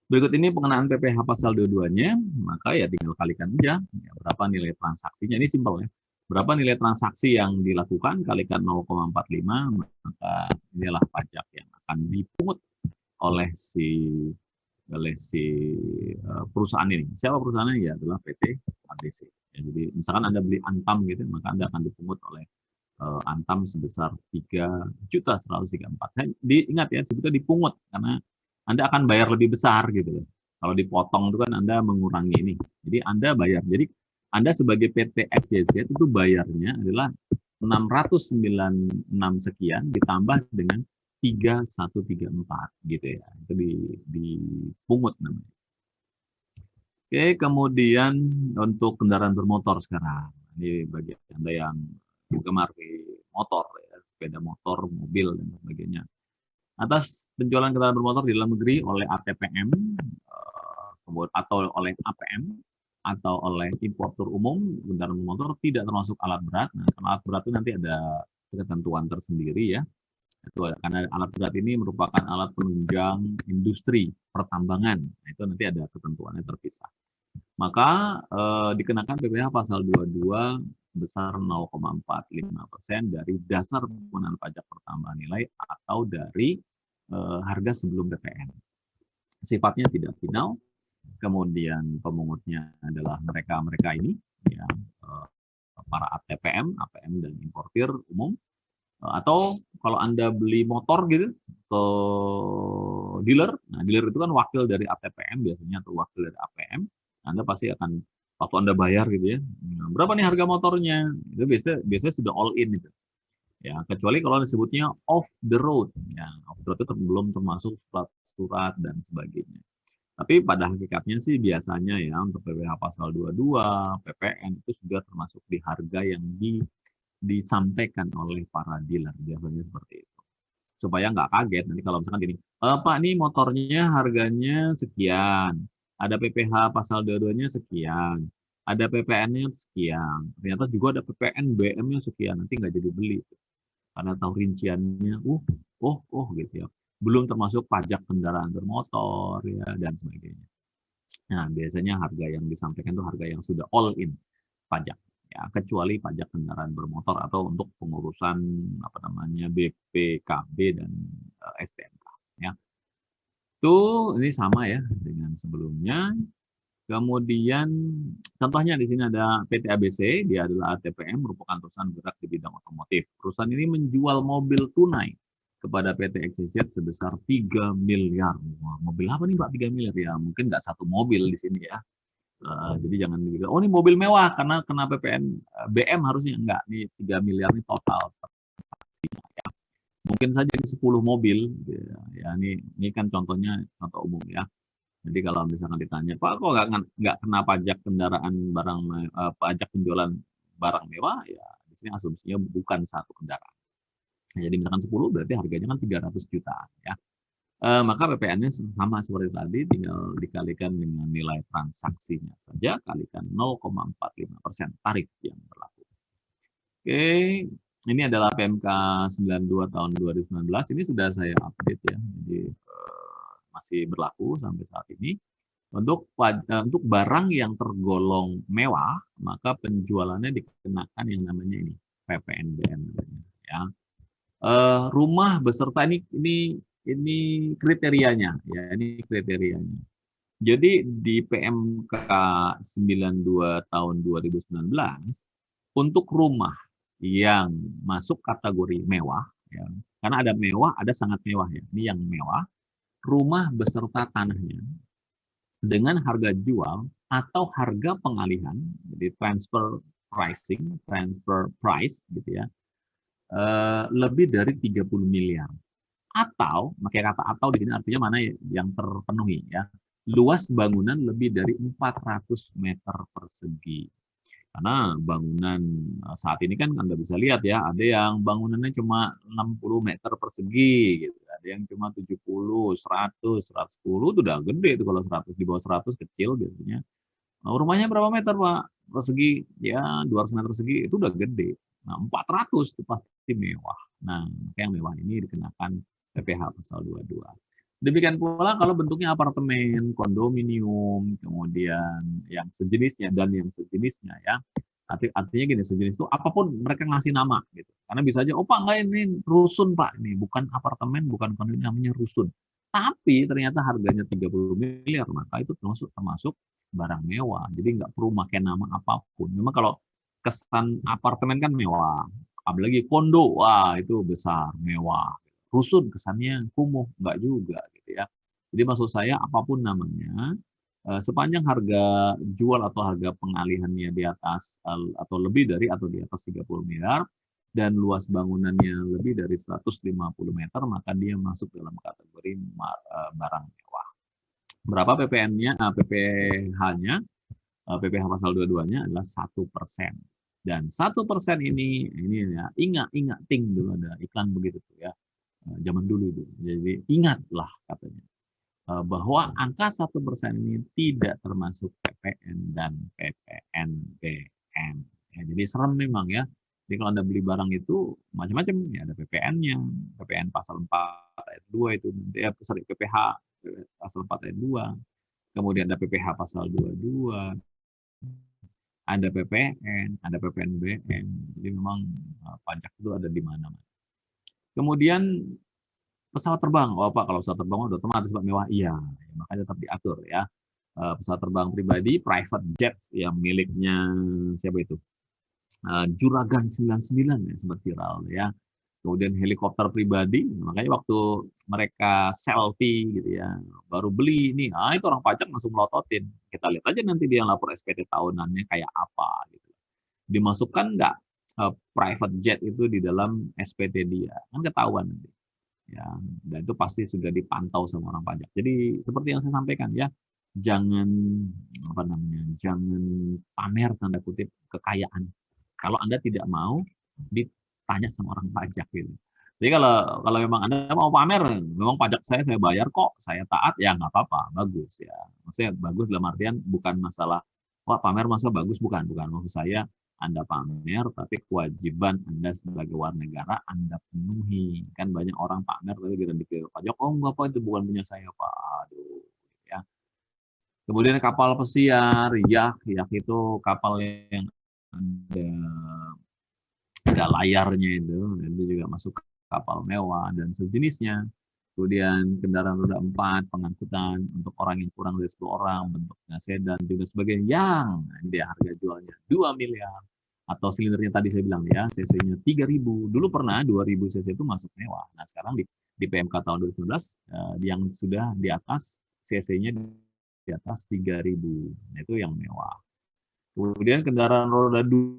Berikut ini pengenaan PPh pasal 22-nya, maka ya tinggal kalikan aja ya, berapa nilai transaksinya. Ini simpel ya. Berapa nilai transaksi yang dilakukan kalikan 0,45, maka inilah pajak yang akan dipungut oleh si perusahaan ini. Siapa perusahaannya? Ya adalah PT ABC. Ya, jadi misalkan Anda beli Antam gitu, maka Anda akan dipungut oleh Antam sebesar 3.134. Saya diingat ya, sebetulnya dipungut karena Anda akan bayar lebih besar gitu. Kalau dipotong itu kan Anda mengurangi ini. Jadi Anda bayar. Jadi Anda sebagai PT XYZ itu bayarnya adalah 696 sekian ditambah dengan 3.134 gitu ya. Itu dipungut namanya. Oke, kemudian untuk kendaraan bermotor sekarang. Ini bagi Anda yang gemar di motor ya, sepeda motor, mobil dan sebagainya. Atas penjualan kendaraan bermotor di dalam negeri oleh ATPM atau oleh APM atau oleh importur umum, kendaraan bermotor tidak termasuk alat berat. Nah, alat berat itu nanti ada ketentuan tersendiri ya. Itu karena alat berat ini merupakan alat penunjang industri pertambangan. Nah, itu nanti ada ketentuannya terpisah. Maka dikenakan PPh pasal 22 sebesar 0,45% dari dasar pengenaan pajak pertambahan nilai atau dari harga sebelum PPN. Sifatnya tidak final, kemudian pemungutnya adalah mereka-mereka ini, ya, para ATPM, APM, dan importir umum. Atau kalau Anda beli motor gitu ke dealer, nah dealer itu kan wakil dari ATPM biasanya atau wakil dari APM, Anda pasti akan waktu Anda bayar gitu ya, berapa nih harga motornya? Itu biasanya sudah all in gitu. Ya, kecuali kalau disebutnya off the road. Ya, off the road itu belum termasuk surat dan sebagainya. Tapi pada hakikatnya sih biasanya ya untuk PPh pasal 22, PPN itu sudah termasuk di harga yang disampaikan oleh para dealer, biasanya seperti itu. Supaya nggak kaget nanti kalau misalkan gini, Pak ini motornya harganya sekian, ada PPh pasal 22-nya sekian, ada PPN-nya sekian, ternyata juga ada PPN BM-nya sekian, nanti nggak jadi beli. Karena tahu rinciannya, gitu ya. Belum termasuk pajak kendaraan bermotor ya dan sebagainya. Nah, biasanya harga yang disampaikan itu harga yang sudah all in pajak ya, kecuali pajak kendaraan bermotor atau untuk pengurusan apa namanya BPKB dan STNK ya. Itu ini sama ya dengan sebelumnya. Kemudian contohnya di sini ada PT ABC, dia adalah ATPM, merupakan perusahaan bergerak di bidang otomotif. Perusahaan ini menjual mobil tunai kepada PT XYZ sebesar 3 miliar. Wah, mobil apa nih Pak 3 miliar? Ya mungkin nggak satu mobil di sini ya. Jadi jangan dibilang, oh ini mobil mewah karena kena PPN BM harusnya enggak. Nih 3 miliar ini total transaksinya ya. Mungkin saja ini 10 mobil. Ya, ini kan contohnya contoh umum ya. Jadi kalau misalkan ditanya, Pak kok nggak kena pajak kendaraan barang pajak penjualan barang mewah, ya di sini asumsinya bukan satu kendaraan. Nah, jadi misalkan 10 berarti harganya kan 300 jutaan ya. Maka PPN-nya sama seperti tadi, tinggal dikalikan dengan nilai transaksinya saja, kalikan 0,45% tarif yang berlaku. Oke, ini adalah PMK 92 tahun 2019, ini sudah saya update ya, jadi masih berlaku sampai saat ini. Untuk barang yang tergolong mewah, maka penjualannya dikenakan yang namanya ini PPNBM ya. Rumah beserta ini kriterianya ya, ini kriterianya. Jadi di PMK 92 tahun 2019 untuk rumah yang masuk kategori mewah, ya, karena ada mewah, ada sangat mewah ya. Ini yang mewah, rumah beserta tanahnya dengan harga jual atau harga pengalihan, jadi transfer price gitu ya, lebih dari 30 miliar. Atau, pakai kata atau di sini artinya mana yang terpenuhi ya. Luas bangunan lebih dari 400 meter persegi. Karena bangunan saat ini kan Anda bisa lihat ya, ada yang bangunannya cuma 60 meter persegi gitu. Ada yang cuma 70, 100, 110 itu udah gede itu, kalau 100 di bawah 100 kecil biasanya. Nah, rumahnya berapa meter, Pak? Persegi ya 200 meter persegi itu udah gede. Nah, 400 itu pasti mewah. Nah, yang mewah ini dikenakan PPh pasal 22. Demikian pula kalau bentuknya apartemen, kondominium, kemudian yang sejenisnya dan yang sejenisnya ya. Artinya gini, sejenis itu apapun mereka ngasih nama gitu. Karena bisa aja, oh Pak, enggak, ini rusun Pak, ini bukan apartemen, bukan kondominium, namanya rusun. Tapi ternyata harganya 30 miliar, maka itu termasuk barang mewah. Jadi nggak perlu pakai nama apapun. Memang kalau kesan apartemen kan mewah, apalagi kondo, wah itu besar, mewah. Rusun kesannya kumuh, nggak juga gitu ya. Jadi maksud saya apapun namanya, sepanjang harga jual atau harga pengalihannya di atas atau lebih dari atau di atas 30 miliar dan luas bangunannya lebih dari 150 meter, maka dia masuk dalam kategori barang mewah. Berapa PPN-nya, PPh-nya, PPh pasal 22-nya adalah 1%. Dan 1% ini ya, ingat ting dulu ada iklan begitu tuh ya, zaman dulu itu. Jadi ingatlah katanya bahwa angka 1% ini tidak termasuk PPN dan PPNBM. Ya, jadi serem memang ya. Jadi kalau Anda beli barang itu macam-macam, ya ada PPN-nya, PPN pasal 4 ayat 2 itu, ya, sorry, PPh pasal 4 ayat 2, kemudian ada PPh pasal 22, ada PPN, ada PPNBM. Jadi memang pajak itu ada di mana-mana. Kemudian pesawat terbang, oh Pak, kalau pesawat terbang udah otomatis Pak mewah, iya, makanya tetap diatur ya. Pesawat terbang pribadi, private jet yang miliknya siapa itu? Juragan 99 ya, sempat viral ya. Kemudian helikopter pribadi, makanya waktu mereka selfie gitu ya, baru beli ini, itu orang pajak langsung melototin. Kita lihat aja nanti dia lapor SPT tahunannya kayak apa gitu. Dimasukkan nggak private jet itu di dalam SPT dia, kan ketahuan nanti. Ya, dan itu pasti sudah dipantau sama orang pajak. Jadi seperti yang saya sampaikan ya, jangan apa namanya, jangan pamer tanda kutip kekayaan. Kalau Anda tidak mau ditanya sama orang pajak gitu. Jadi kalau kalau memang Anda mau pamer, memang pajak saya bayar kok, saya taat, ya nggak apa-apa, bagus ya. Maksudnya bagus dalam artian bukan masalah, wah pamer masa bagus, bukan, bukan. Maksud saya anda pamer, tapi kewajiban Anda sebagai warga negara Anda penuhi. Kan banyak orang pamer, tapi bila dikira pajak, oh enggak Pak, itu bukan punya saya Pak. Aduh. Ya. Kemudian kapal pesiar, yak itu kapal yang ada layarnya itu juga masuk kapal mewah dan sejenisnya. Kemudian kendaraan roda 4, pengangkutan untuk orang yang kurang dari 10 orang, bentuknya sedan, juga sebagainya, yang dia harga jualnya 2 miliar. Atau silindernya tadi saya bilang ya, cc-nya 3.000. Dulu pernah 2.000 cc itu masuk mewah. Nah sekarang di PMK tahun 2019, yang sudah di atas cc-nya di atas 3.000. Nah itu yang mewah. Kemudian kendaraan roda 2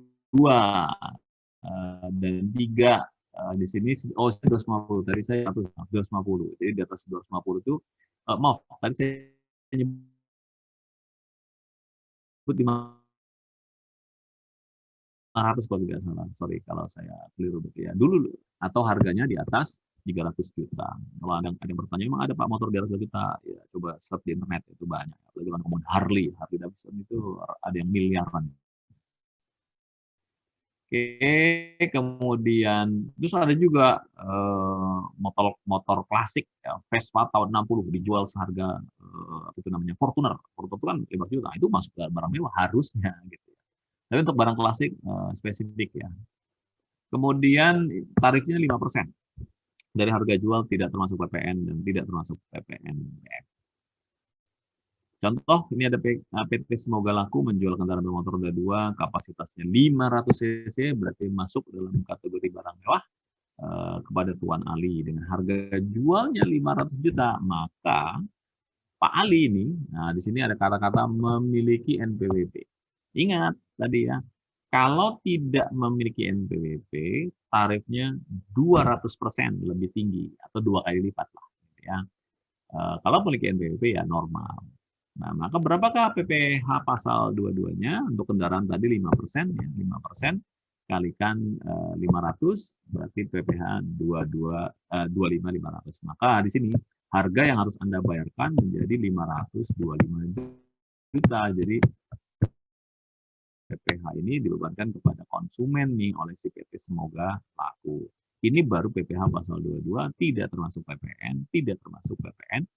dan 3 di sini 250, tadi saya 250, jadi di atas 250 itu maaf tadi saya nyebut 500 kalau tidak salah, sorry kalau saya keliru ya dulu, atau harganya di atas 300 juta. Kalau ada yang bertanya, emang ada Pak motor di atas 2 juta? Ya coba search di internet, itu banyak. Apalagi kalau ngomong Harley Davidson itu ada yang miliaran. Oke, kemudian terus ada juga motor klasik ya, Vespa tahun 60 dijual seharga apa itu namanya Fortuner. Fortuner itu kan 5 juta. Itu masuk ke barang mewah harusnya gitu. Tapi untuk barang klasik spesifik ya. Kemudian tarifnya 5% dari harga jual, tidak termasuk PPN dan tidak termasuk PPNBM. Contoh, ini ada PT Semoga Laku menjual kendaraan bermotor roda 2, kapasitasnya 500 cc, berarti masuk dalam kategori barang mewah kepada Tuan Ali dengan harga jualnya 500 juta. Maka Pak Ali ini, nah di sini ada kata-kata memiliki NPWP. Ingat tadi ya, kalau tidak memiliki NPWP, tarifnya 200% lebih tinggi atau 2 kali lipat lah. Ya. Kalau memiliki NPWP ya normal. Nah, maka berapakah PPh pasal 22-nya untuk kendaraan tadi 5%, ya, 5% kalikan 500 berarti PPh 25.500. Maka di sini harga yang harus Anda bayarkan menjadi 525 juta. Jadi PPh ini dibebankan kepada konsumen nih oleh si PT Semoga Laku. Ini baru PPh pasal 22, tidak termasuk PPN, tidak termasuk PPNBM.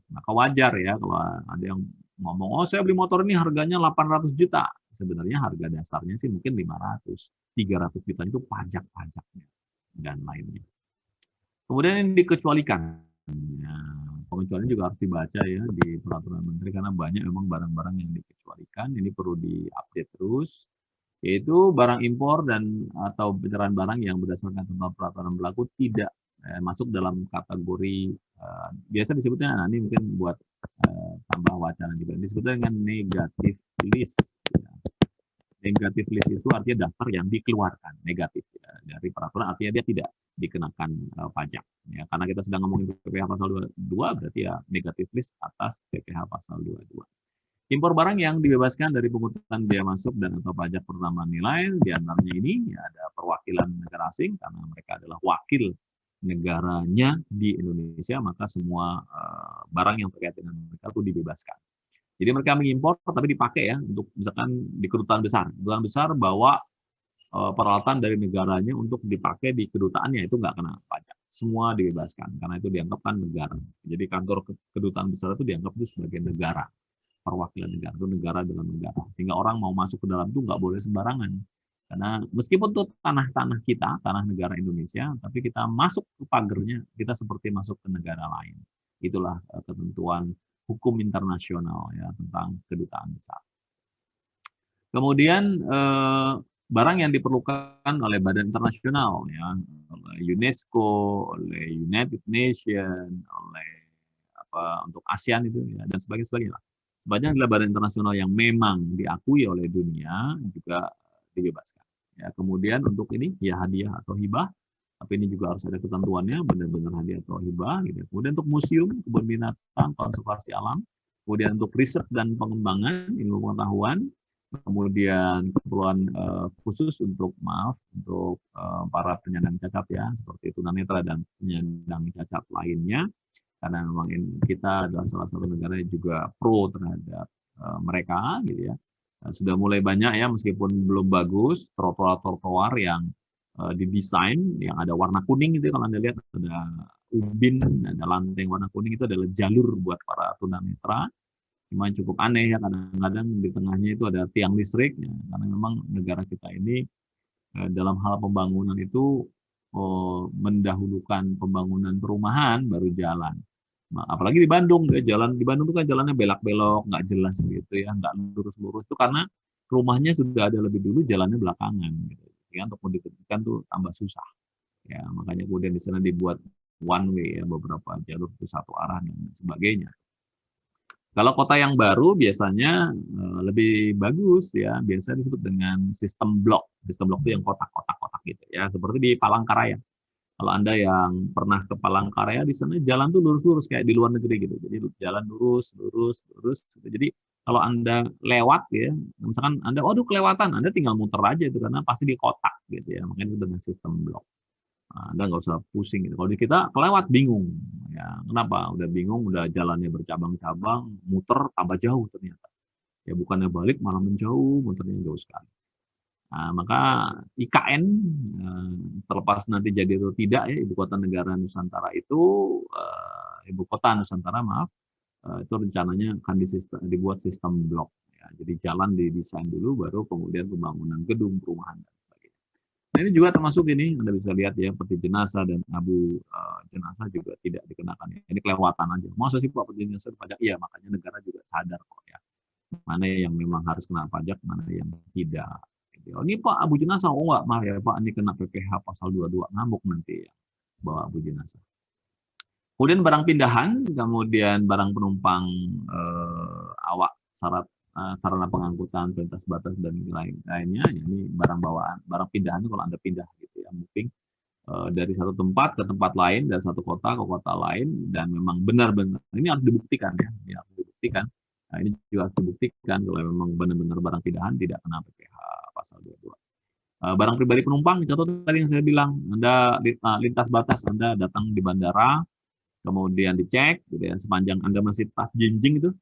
Maka wajar ya kalau ada yang ngomong, oh saya beli motor ini harganya 800 juta. Sebenarnya harga dasarnya sih mungkin 500. 300 juta itu pajak-pajaknya dan lainnya. Kemudian yang dikecualikan. Ya, pengecualian juga harus dibaca ya di peraturan menteri karena banyak memang barang-barang yang dikecualikan. Ini perlu diupdate terus, yaitu barang impor dan atau pencerahan barang yang berdasarkan ketentuan peraturan berlaku tidak masuk dalam kategori biasa disebutnya, nah ini mungkin buat tambah wacana juga, disebutnya dengan negatif list. Ya. Negatif list itu artinya daftar yang dikeluarkan negatif ya, dari peraturan, artinya dia tidak dikenakan pajak. Ya, karena kita sedang ngomongin PPh pasal 22, berarti ya negatif list atas PPh pasal 22. Impor barang yang dibebaskan dari pungutan biaya masuk dan atau pajak pertambahan nilai, diantaranya ini ya, ada perwakilan negara asing, karena mereka adalah wakil negaranya di Indonesia, maka semua barang yang terkait dengan mereka itu dibebaskan. Jadi mereka mengimpor tapi dipakai ya untuk misalkan di kedutaan besar. Kedutaan besar bawa peralatan dari negaranya untuk dipakai di kedutaannya, itu nggak kena pajak. Semua dibebaskan karena itu dianggap kan negara. Jadi kantor kedutaan besar itu dianggap itu sebagai negara, perwakilan negara, itu negara dalam negara. Sehingga orang mau masuk ke dalam itu nggak boleh sembarangan. Karena meskipun itu tanah-tanah kita, tanah negara Indonesia, tapi kita masuk ke pagernya, kita seperti masuk ke negara lain. Itulah ketentuan hukum internasional ya tentang kedutaan besar. Kemudian barang yang diperlukan oleh badan internasional ya, oleh UNESCO, oleh United Nations, oleh untuk ASEAN itu ya, dan sebagainya. Sebanyak adalah badan internasional yang memang diakui oleh dunia juga dibebaskan. Ya, kemudian untuk ini ya hadiah atau hibah, tapi ini juga harus ada ketentuannya, benar-benar hadiah atau hibah. Gitu. Kemudian untuk museum, kebun binatang, konservasi alam, kemudian untuk riset dan pengembangan ilmu pengetahuan, kemudian keperluan khusus untuk para penyandang cacat ya, seperti tunanetra dan penyandang cacat lainnya, karena memang kita adalah salah satu negara yang juga pro terhadap mereka, gitu ya. Sudah mulai banyak ya, meskipun belum bagus, trotoar-trotoar yang didesain yang ada warna kuning itu, kalau Anda lihat ada ubin, ada lantai warna kuning, itu adalah jalur buat para tunanetra. Cuma cukup aneh ya, kadang-kadang di tengahnya itu ada tiang listrik ya, karena memang negara kita ini dalam hal pembangunan itu mendahulukan pembangunan perumahan baru jalan. Nah, apalagi di Bandung, ya, jalan di Bandung itu kan jalannya belak-belok, nggak jelas gitu ya, nggak lurus-lurus, itu karena rumahnya sudah ada lebih dulu, jalannya belakangan gitu. Sehingga untuk mendekatkan tuh tambah susah. Ya, makanya kemudian di sana dibuat one way ya, beberapa jalur itu satu arah dan sebagainya. Kalau kota yang baru biasanya lebih bagus ya, biasa disebut dengan sistem blok. Sistem blok itu yang kotak-kotak gitu ya, seperti di Palangkaraya. Kalau Anda yang pernah ke Palangkaraya, di sana jalan tuh lurus-lurus kayak di luar negeri gitu. Jadi jalan lurus, lurus, lurus. Gitu. Jadi kalau Anda lewat ya, misalkan Anda, waduh kelewatan, Anda tinggal muter aja itu karena pasti di kotak gitu ya. Makanya itu dengan sistem blok. Nah, Anda nggak usah pusing gitu. Kalau di kita kelewat bingung. Ya, kenapa? Udah bingung, udah jalannya bercabang-cabang, muter tambah jauh ternyata. Ya bukannya balik malah menjauh, muternya jauh sekali. Nah, maka IKN terlepas nanti jadi atau tidak ya, ibu kota negara Nusantara itu ibu kota Nusantara maaf itu rencananya akan dibuat sistem blok ya. Jadi jalan didesain dulu baru kemudian pembangunan gedung perumahan dan sebagainya. Nah, ini juga termasuk ini, Anda bisa lihat ya, peti jenazah dan abu jenazah juga tidak dikenakan. Ini kelewatan aja. Masa sih Pak peti jenazah pajak? Iya, makanya negara juga sadar kok ya. Mana yang memang harus kena pajak, mana yang tidak. Oh, ini Pak abu jenazah, oh enggak, mah ya Pak, ini kena PPh pasal 22, ngamuk nanti ya, bawa abu jenazah. Kemudian barang pindahan, kemudian barang penumpang awak, sarana pengangkutan, pentas batas dan lainnya. Ya, ini barang bawaan, barang pindahan itu kalau Anda pindah gitu ya, moving dari satu tempat ke tempat lain, dari satu kota ke kota lain, dan memang benar-benar ini harus dibuktikan ya, ini harus dibuktikan. Nah, ini juga harus dibuktikan kalau memang benar-benar barang pindahan tidak kena PPh pasal 22. Barang pribadi penumpang, contoh tadi yang saya bilang, Anda lintas batas, Anda datang di bandara, kemudian dicek, gitu ya, sepanjang Anda masih tas jinjing itu,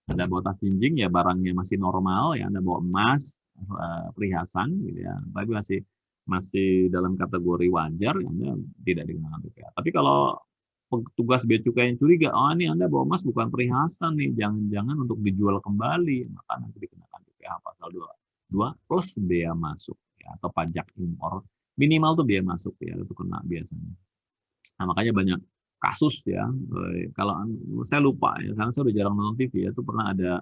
Anda bawa tas jinjing, ya barangnya masih normal, ya Anda bawa emas, perhiasan, gitu ya, tapi masih dalam kategori wajar, ya Anda tidak dikenakan PPh. Tapi kalau petugas bea cukai yang curiga, oh ini Anda bawa emas bukan perhiasan nih, jangan-jangan untuk dijual kembali, maka nanti dikenakan PPh pasal 22 plus bea masuk, ya, atau pajak impor. Minimal tuh bea masuk ya, itu kena biasanya. Nah, makanya banyak kasus ya. Kalau saya lupa ya, karena saya udah jarang nonton TV ya, itu pernah ada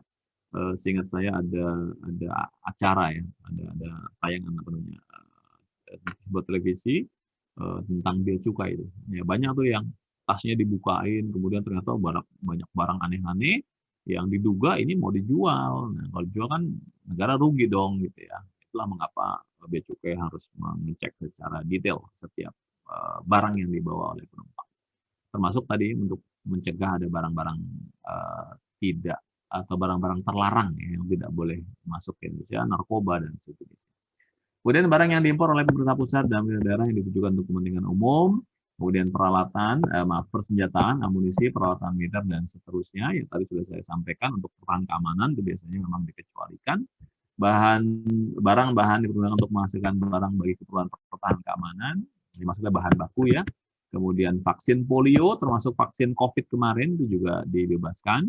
seingat saya ada acara ya, ada tayangan apa namanya sebuah televisi tentang bea cukai itu. Ya, banyak tuh yang tasnya dibukain, kemudian ternyata banyak barang aneh-aneh yang diduga ini mau dijual. Nah, kalau dijual kan negara rugi dong gitu ya. Itulah mengapa bea cukai harus mengecek secara detail setiap barang yang dibawa oleh penumpang. Termasuk tadi untuk mencegah ada barang-barang tidak atau barang-barang terlarang ya, yang tidak boleh masuk ke Indonesia, narkoba dan sejenisnya. Kemudian barang yang diimpor oleh pemerintah pusat dan daerah yang ditujukan untuk kepentingan umum, kemudian peralatan, persenjataan, amunisi, peralatan militer dan seterusnya. Yang tadi sudah saya sampaikan untuk pertahanan keamanan itu biasanya memang dikecualikan. Barang-bahan digunakan untuk menghasilkan barang bagi keperluan pertahanan keamanan, ini maksudnya bahan baku ya. Kemudian vaksin polio, termasuk vaksin COVID kemarin itu juga dibebaskan.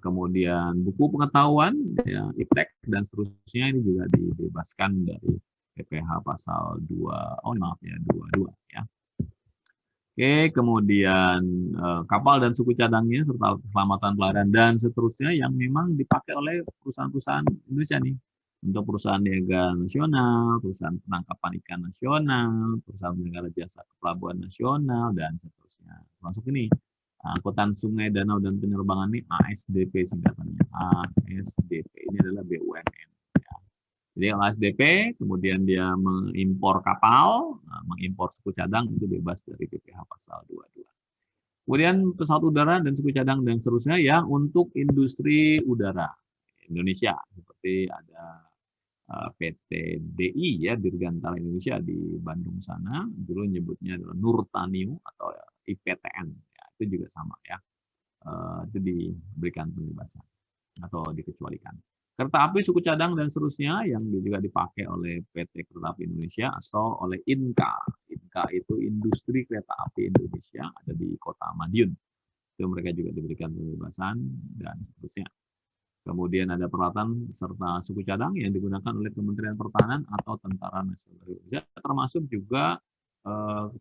Kemudian buku pengetahuan, ya, iptek dan seterusnya ini juga dibebaskan dari PPh pasal 22 ya. Oke, kemudian kapal dan suku cadangnya serta keselamatan pelayaran dan seterusnya yang memang dipakai oleh perusahaan-perusahaan Indonesia nih. Untuk perusahaan niaga nasional, perusahaan penangkapan ikan nasional, perusahaan penyelenggara jasa pelabuhan nasional dan seterusnya. Masuk ini angkutan sungai, danau dan penerbangan ini ASDP singkatannya. ASDP ini adalah BUMN. Ya. Jadi ASDP, kemudian dia mengimpor kapal, mengimpor suku cadang itu bebas dari PPh pasal 22. Kemudian pesawat udara dan suku cadang dan seterusnya yang untuk industri udara Indonesia seperti ada PT DI ya, Dirgantara Indonesia di Bandung sana, dulu nyebutnya adalah Nurtanio atau IPTN. Ya, itu juga sama ya. Itu diberikan pembebasan atau dikecualikan. Kereta api, suku cadang dan seterusnya yang juga dipakai oleh PT Kereta Api Indonesia atau oleh INKA. INKA itu Industri Kereta Api Indonesia, ada di Kota Madiun. Itu mereka juga diberikan pembebasan dan seterusnya. Kemudian ada peralatan serta suku cadang yang digunakan oleh Kementerian Pertahanan atau Tentara Nasional Indonesia, termasuk juga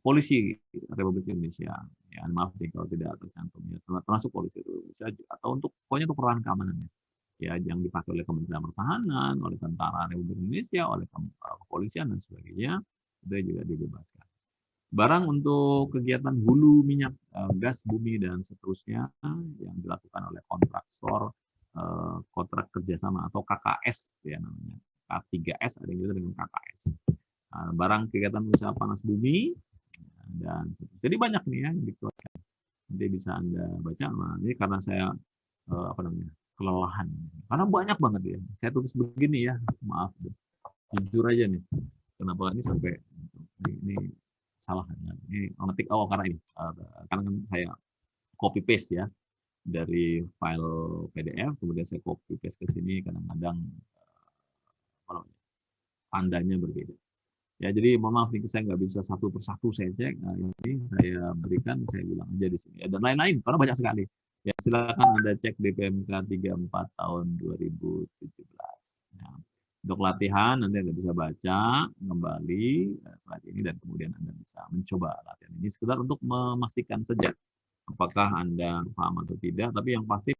polisi Republik Indonesia. Ya, maaf nih kalau tidak tercantum ya, termasuk polisi Indonesia atau untuk pokoknya untuk peran keamanannya. Ya, yang dipakai oleh Kementerian Pertahanan, oleh Tentara Republik Indonesia, oleh kepolisian dan sebagainya, itu juga dibebaskan. Barang untuk kegiatan hulu minyak, gas, bumi dan seterusnya yang dilakukan oleh kontraktor, kontrak kerjasama atau KKS ya namanya, K3S ada yang juga dengan KKS. Barang kegiatan usaha panas bumi dan jadi banyak nih ya yang dikeluarkan. Nanti bisa Anda baca. Nah, ini karena saya kelelahan, karena banyak banget ya. Saya tulis begini ya, maaf, jujur aja nih. Kenapa ini sampai ini salah? Ini ngetik karena ini, karena kan saya copy paste ya dari file PDF, kemudian saya copy paste ke sini, kadang-kadang tandanya berbeda. Ya, jadi mohon maaf nih, saya nggak bisa satu persatu saya cek. Nah, ini saya berikan, saya bilang aja di sini. Dan lain-lain, karena banyak sekali. Ya, silakan Anda cek di PMK 34 tahun 2017. Nah, Untuk latihan nanti Anda bisa baca kembali slide ini dan kemudian Anda bisa mencoba latihan ini sekedar untuk memastikan saja apakah Anda paham atau tidak, tapi yang pasti